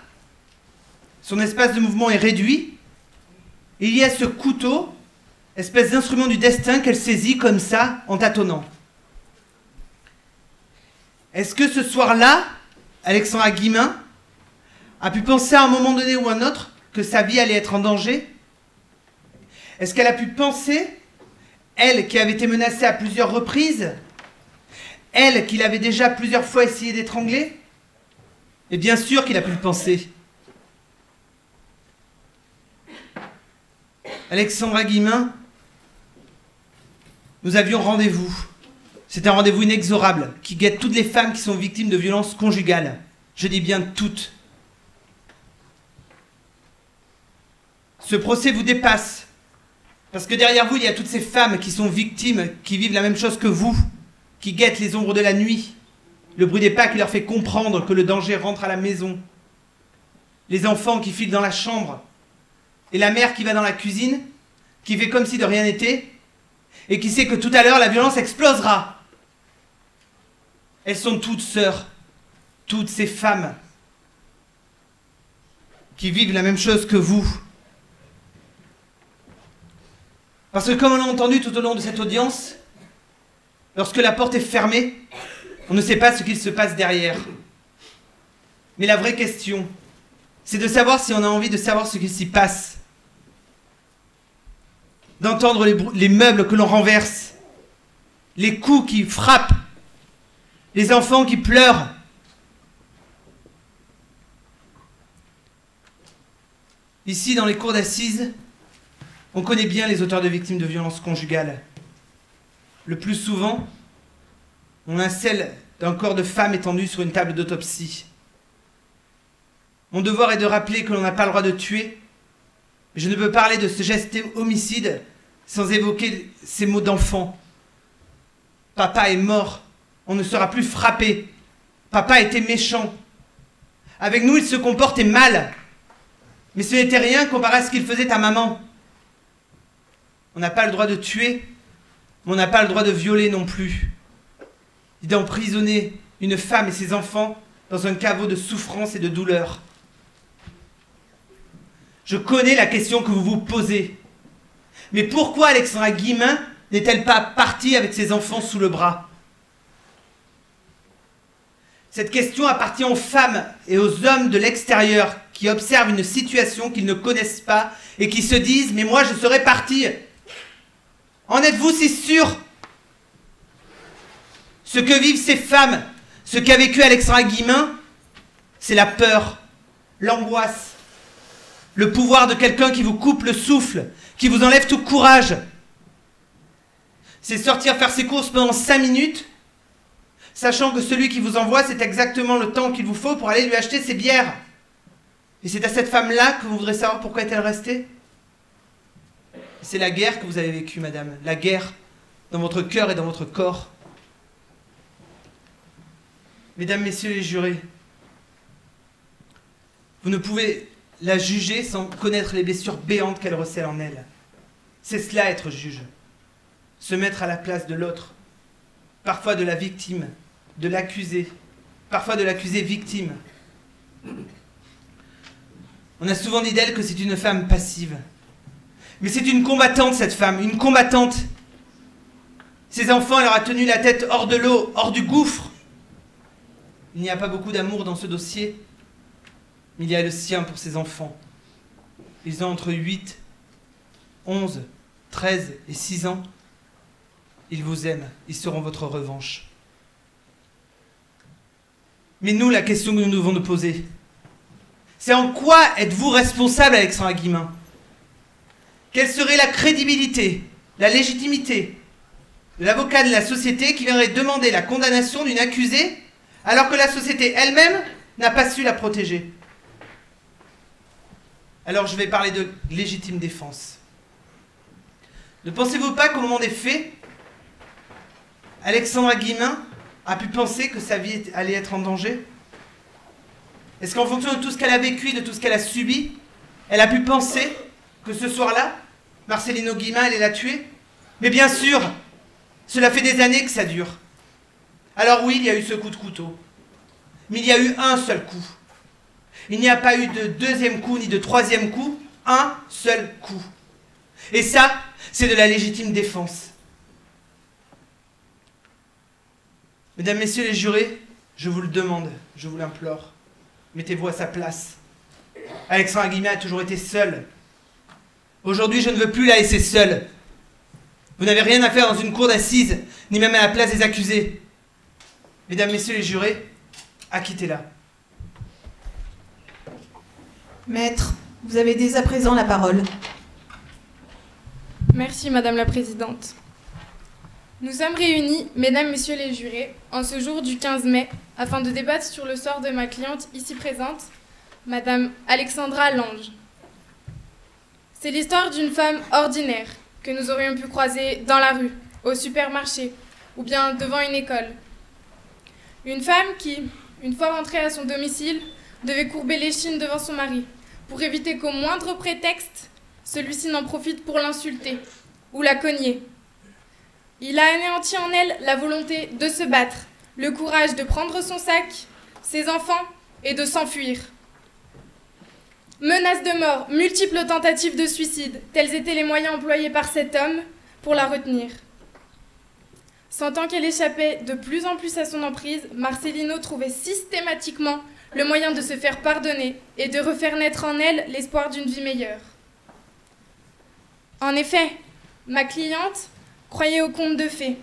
Son espace de mouvement est réduit. Et il y a ce couteau, espèce d'instrument du destin qu'elle saisit comme ça, en tâtonnant. Est-ce que ce soir-là, Alexandra Guillemin a pu penser à un moment donné ou à un autre que sa vie allait être en danger? Est-ce qu'elle a pu penser, elle qui avait été menacée à plusieurs reprises, elle qui l'avait déjà plusieurs fois essayé d'étrangler? Et bien sûr qu'il a pu le penser. Alexandra Guillemin, nous avions rendez-vous. C'est un rendez-vous inexorable qui guette toutes les femmes qui sont victimes de violences conjugales. Je dis bien toutes. Ce procès vous dépasse. Parce que derrière vous, il y a toutes ces femmes qui sont victimes, qui vivent la même chose que vous, qui guettent les ombres de la nuit, le bruit des pas qui leur fait comprendre que le danger rentre à la maison, les enfants qui filent dans la chambre, et la mère qui va dans la cuisine, qui fait comme si de rien n'était, et qui sait que tout à l'heure, la violence explosera. Elles sont toutes sœurs, toutes ces femmes qui vivent la même chose que vous. Parce que comme on l'a entendu tout au long de cette audience, lorsque la porte est fermée, on ne sait pas ce qu'il se passe derrière. Mais la vraie question, c'est de savoir si on a envie de savoir ce qui s'y passe. D'entendre les meubles que l'on renverse, les coups qui frappent, les enfants qui pleurent. Ici, dans les cours d'assises, on connaît bien les auteurs de victimes de violences conjugales. Le plus souvent, on a celle d'un corps de femme étendu sur une table d'autopsie. Mon devoir est de rappeler que l'on n'a pas le droit de tuer. Mais je ne peux parler de ce geste homicide sans évoquer ces mots d'enfant. Papa est mort, on ne sera plus frappé. Papa était méchant. Avec nous, il se comportait mal. Mais ce n'était rien comparé à ce qu'il faisait à maman. On n'a pas le droit de tuer, mais on n'a pas le droit de violer non plus. D'emprisonner une femme et ses enfants dans un caveau de souffrance et de douleur. Je connais la question que vous vous posez. Mais pourquoi Alexandra Guillemin n'est-elle pas partie avec ses enfants sous le bras? Cette question appartient aux femmes et aux hommes de l'extérieur qui observent une situation qu'ils ne connaissent pas et qui se disent « Mais moi, je serais partie ». En êtes-vous si sûr? Ce que vivent ces femmes, ce qu'a vécu Alexandra Guillemin, c'est la peur, l'angoisse, le pouvoir de quelqu'un qui vous coupe le souffle, qui vous enlève tout courage. C'est sortir faire ses courses pendant 5 minutes, sachant que celui qui vous envoie, c'est exactement le temps qu'il vous faut pour aller lui acheter ses bières. Et c'est à cette femme-là que vous voudrez savoir pourquoi est-elle restée? C'est la guerre que vous avez vécue, madame. La guerre dans votre cœur et dans votre corps. Mesdames, messieurs les jurés, vous ne pouvez la juger sans connaître les blessures béantes qu'elle recèle en elle. C'est cela être juge. Se mettre à la place de l'autre. Parfois de la victime, de l'accusé. Parfois de l'accusé victime. On a souvent dit d'elle que c'est une femme passive. Mais c'est une combattante, cette femme, une combattante. Ses enfants, elle leur a tenu la tête hors de l'eau, hors du gouffre. Il n'y a pas beaucoup d'amour dans ce dossier, mais il y a le sien pour ses enfants. Ils ont entre 8, 11, 13 et 6 ans. Ils vous aiment, ils seront votre revanche. Mais nous, la question que nous devons nous poser, c'est en quoi êtes-vous responsable, Alexandra Guillemin? Quelle serait la crédibilité, la légitimité de l'avocat de la société qui viendrait demander la condamnation d'une accusée alors que la société elle-même n'a pas su la protéger? Alors je vais parler de légitime défense. Ne pensez-vous pas qu'au moment des faits, Alexandra Guillemin a pu penser que sa vie allait être en danger? Est-ce qu'en fonction de tout ce qu'elle a vécu, de tout ce qu'elle a subi, elle a pu penser que ce soir-là, Marcelino Guillemin allait la tuer? Mais bien sûr, cela fait des années que ça dure. Alors oui, il y a eu ce coup de couteau. Mais il y a eu un seul coup. Il n'y a pas eu de deuxième coup ni de troisième coup, un seul coup. Et ça, c'est de la légitime défense. Mesdames, Messieurs les jurés, je vous le demande, je vous l'implore, mettez-vous à sa place. Alexandra Guillemin a toujours été seule. Aujourd'hui, je ne veux plus la laisser seule. Vous n'avez rien à faire dans une cour d'assises, ni même à la place des accusés. Mesdames, Messieurs les jurés, acquittez-la. Maître, vous avez dès à présent la parole. Merci, Madame la Présidente. Nous sommes réunis, Mesdames, Messieurs les jurés, en ce jour du 15 mai, afin de débattre sur le sort de ma cliente ici présente, Madame Alexandra Lange. C'est l'histoire d'une femme ordinaire que nous aurions pu croiser dans la rue, au supermarché ou bien devant une école. Une femme qui, une fois rentrée à son domicile, devait courber l'échine devant son mari pour éviter qu'au moindre prétexte, celui-ci n'en profite pour l'insulter ou la cogner. Il a anéanti en elle la volonté de se battre, le courage de prendre son sac, ses enfants et de s'enfuir. Menaces de mort, multiples tentatives de suicide, tels étaient les moyens employés par cet homme pour la retenir. Sentant qu'elle échappait de plus en plus à son emprise, Marcelino trouvait systématiquement le moyen de se faire pardonner et de refaire naître en elle l'espoir d'une vie meilleure. En effet, ma cliente croyait au conte de fées,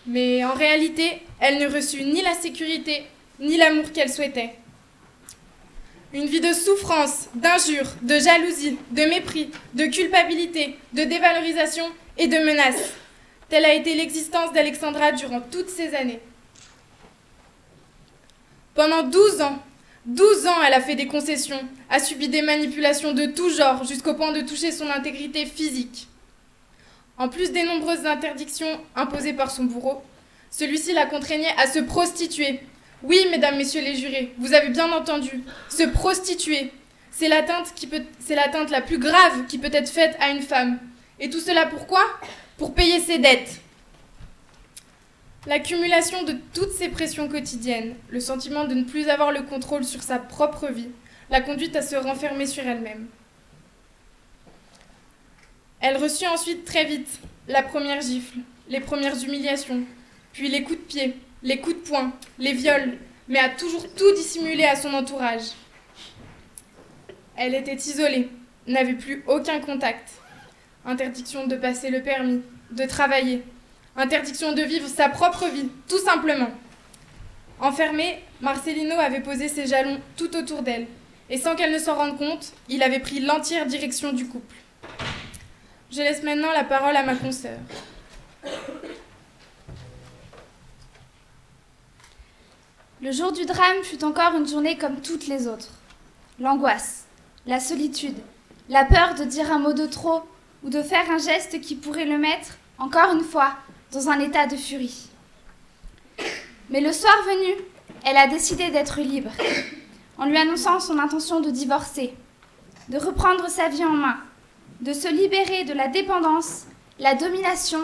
mais en réalité, elle ne reçut ni la sécurité ni l'amour qu'elle souhaitait. Une vie de souffrance, d'injures, de jalousie, de mépris, de culpabilité, de dévalorisation et de menaces. Telle a été l'existence d'Alexandra durant toutes ces années. Pendant 12 ans, elle a fait des concessions, a subi des manipulations de tout genre jusqu'au point de toucher son intégrité physique. En plus des nombreuses interdictions imposées par son bourreau, celui-ci la contraignait à se prostituer. Oui, mesdames, messieurs les jurés, vous avez bien entendu, se prostituer, c'est l'atteinte la plus grave qui peut être faite à une femme. Et tout cela pourquoi ? Pour payer ses dettes. L'accumulation de toutes ces pressions quotidiennes, le sentiment de ne plus avoir le contrôle sur sa propre vie, l'a conduite à se renfermer sur elle-même. Elle reçut ensuite très vite la première gifle, les premières humiliations, puis les coups de pied, les coups de poing, les viols, mais a toujours tout dissimulé à son entourage. Elle était isolée, n'avait plus aucun contact. Interdiction de passer le permis, de travailler, interdiction de vivre sa propre vie, tout simplement. Enfermée, Marcelino avait posé ses jalons tout autour d'elle, et sans qu'elle ne s'en rende compte, il avait pris l'entière direction du couple. Je laisse maintenant la parole à ma consoeur. Le jour du drame fut encore une journée comme toutes les autres. L'angoisse, la solitude, la peur de dire un mot de trop ou de faire un geste qui pourrait le mettre, encore une fois, dans un état de furie. Mais le soir venu, elle a décidé d'être libre, en lui annonçant son intention de divorcer, de reprendre sa vie en main, de se libérer de la dépendance, la domination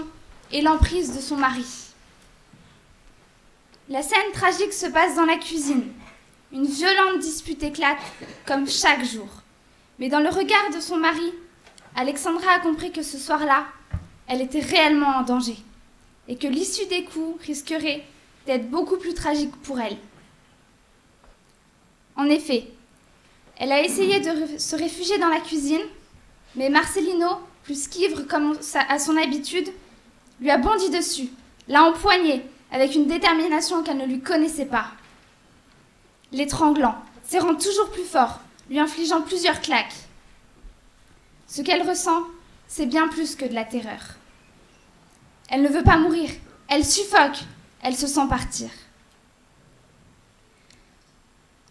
et l'emprise de son mari. La scène tragique se passe dans la cuisine. Une violente dispute éclate, comme chaque jour. Mais dans le regard de son mari, Alexandra a compris que ce soir-là, elle était réellement en danger et que l'issue des coups risquerait d'être beaucoup plus tragique pour elle. En effet, elle a essayé de se réfugier dans la cuisine, mais Marcelino, plus qu'ivre comme à son habitude, lui a bondi dessus, l'a empoigné avec une détermination qu'elle ne lui connaissait pas. L'étranglant, serrant toujours plus fort, lui infligeant plusieurs claques. Ce qu'elle ressent, c'est bien plus que de la terreur. Elle ne veut pas mourir, elle suffoque, elle se sent partir.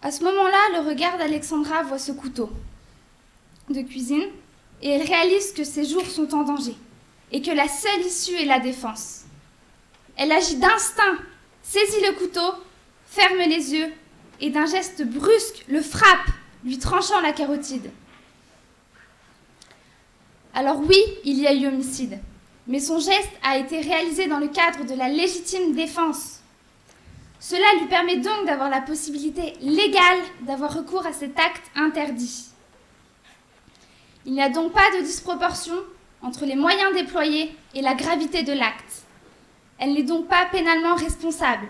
À ce moment-là, le regard d'Alexandra voit ce couteau de cuisine et elle réalise que ses jours sont en danger et que la seule issue est la défense. Elle agit d'instinct, saisit le couteau, ferme les yeux et d'un geste brusque le frappe, lui tranchant la carotide. Alors oui, il y a eu homicide, mais son geste a été réalisé dans le cadre de la légitime défense. Cela lui permet donc d'avoir la possibilité légale d'avoir recours à cet acte interdit. Il n'y a donc pas de disproportion entre les moyens déployés et la gravité de l'acte. Elle n'est donc pas pénalement responsable.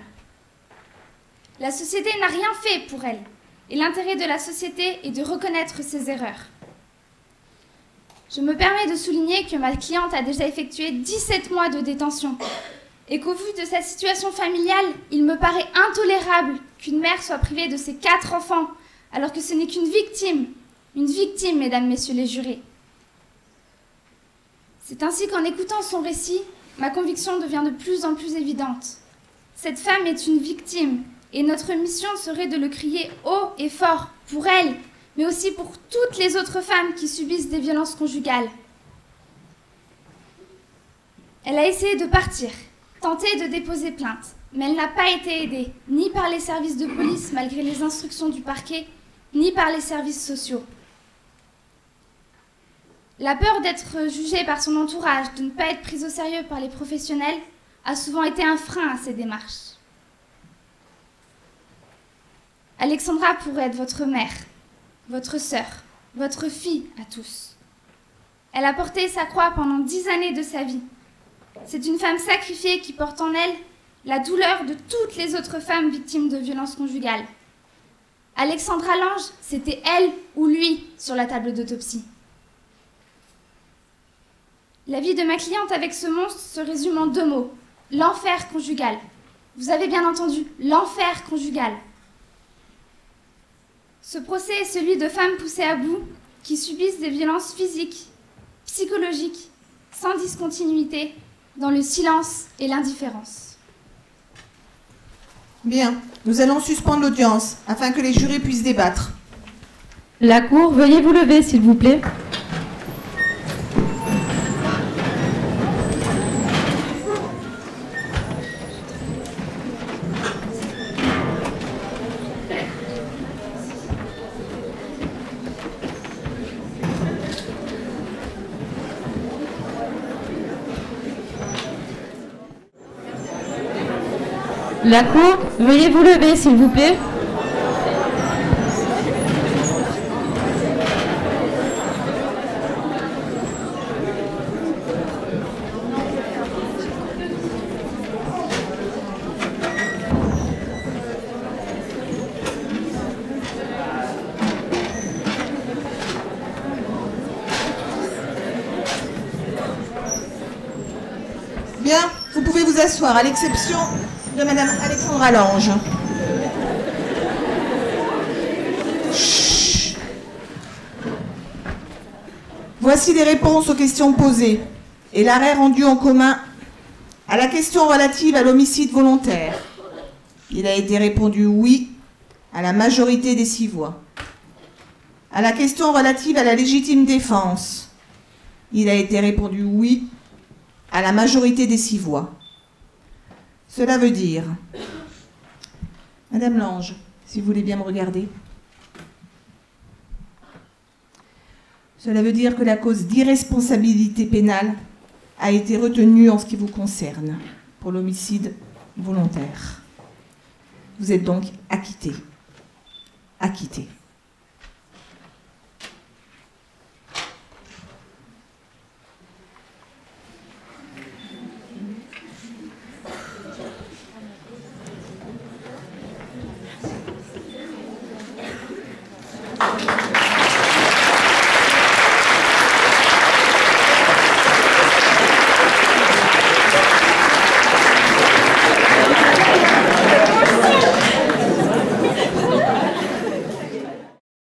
La société n'a rien fait pour elle, et l'intérêt de la société est de reconnaître ses erreurs. Je me permets de souligner que ma cliente a déjà effectué 17 mois de détention et qu'au vu de sa situation familiale, il me paraît intolérable qu'une mère soit privée de ses 4 enfants alors que ce n'est qu'une victime, mesdames, messieurs les jurés. C'est ainsi qu'en écoutant son récit, ma conviction devient de plus en plus évidente. Cette femme est une victime et notre mission serait de le crier haut et fort pour elle, mais aussi pour toutes les autres femmes qui subissent des violences conjugales. Elle a essayé de partir, tenté de déposer plainte, mais elle n'a pas été aidée, ni par les services de police malgré les instructions du parquet, ni par les services sociaux. La peur d'être jugée par son entourage, de ne pas être prise au sérieux par les professionnels, a souvent été un frein à ces démarches. Alexandra pourrait être votre mère, votre sœur, votre fille à tous. Elle a porté sa croix pendant 10 années de sa vie. C'est une femme sacrifiée qui porte en elle la douleur de toutes les autres femmes victimes de violences conjugales. Alexandra Lange, c'était elle ou lui sur la table d'autopsie. La vie de ma cliente avec ce monstre se résume en 2 mots. L'enfer conjugal. Vous avez bien entendu, l'enfer conjugal. Ce procès est celui de femmes poussées à bout qui subissent des violences physiques, psychologiques, sans discontinuité, dans le silence et l'indifférence. Bien, nous allons suspendre l'audience afin que les jurés puissent débattre. La Cour, veuillez vous lever, s'il vous plaît. La Cour, veuillez vous lever, s'il vous plaît. Bien, vous pouvez vous asseoir, à l'exception de Madame Alexandra Lange. Chut. Voici les réponses aux questions posées et l'arrêt rendu en commun à la question relative à l'homicide volontaire. Il a été répondu oui à la majorité des 6 voix. À la question relative à la légitime défense, il a été répondu oui à la majorité des 6 voix. Cela veut dire, Madame Lange, si vous voulez bien me regarder, cela veut dire que la cause d'irresponsabilité pénale a été retenue en ce qui vous concerne pour l'homicide volontaire. Vous êtes donc acquitté. Acquitté.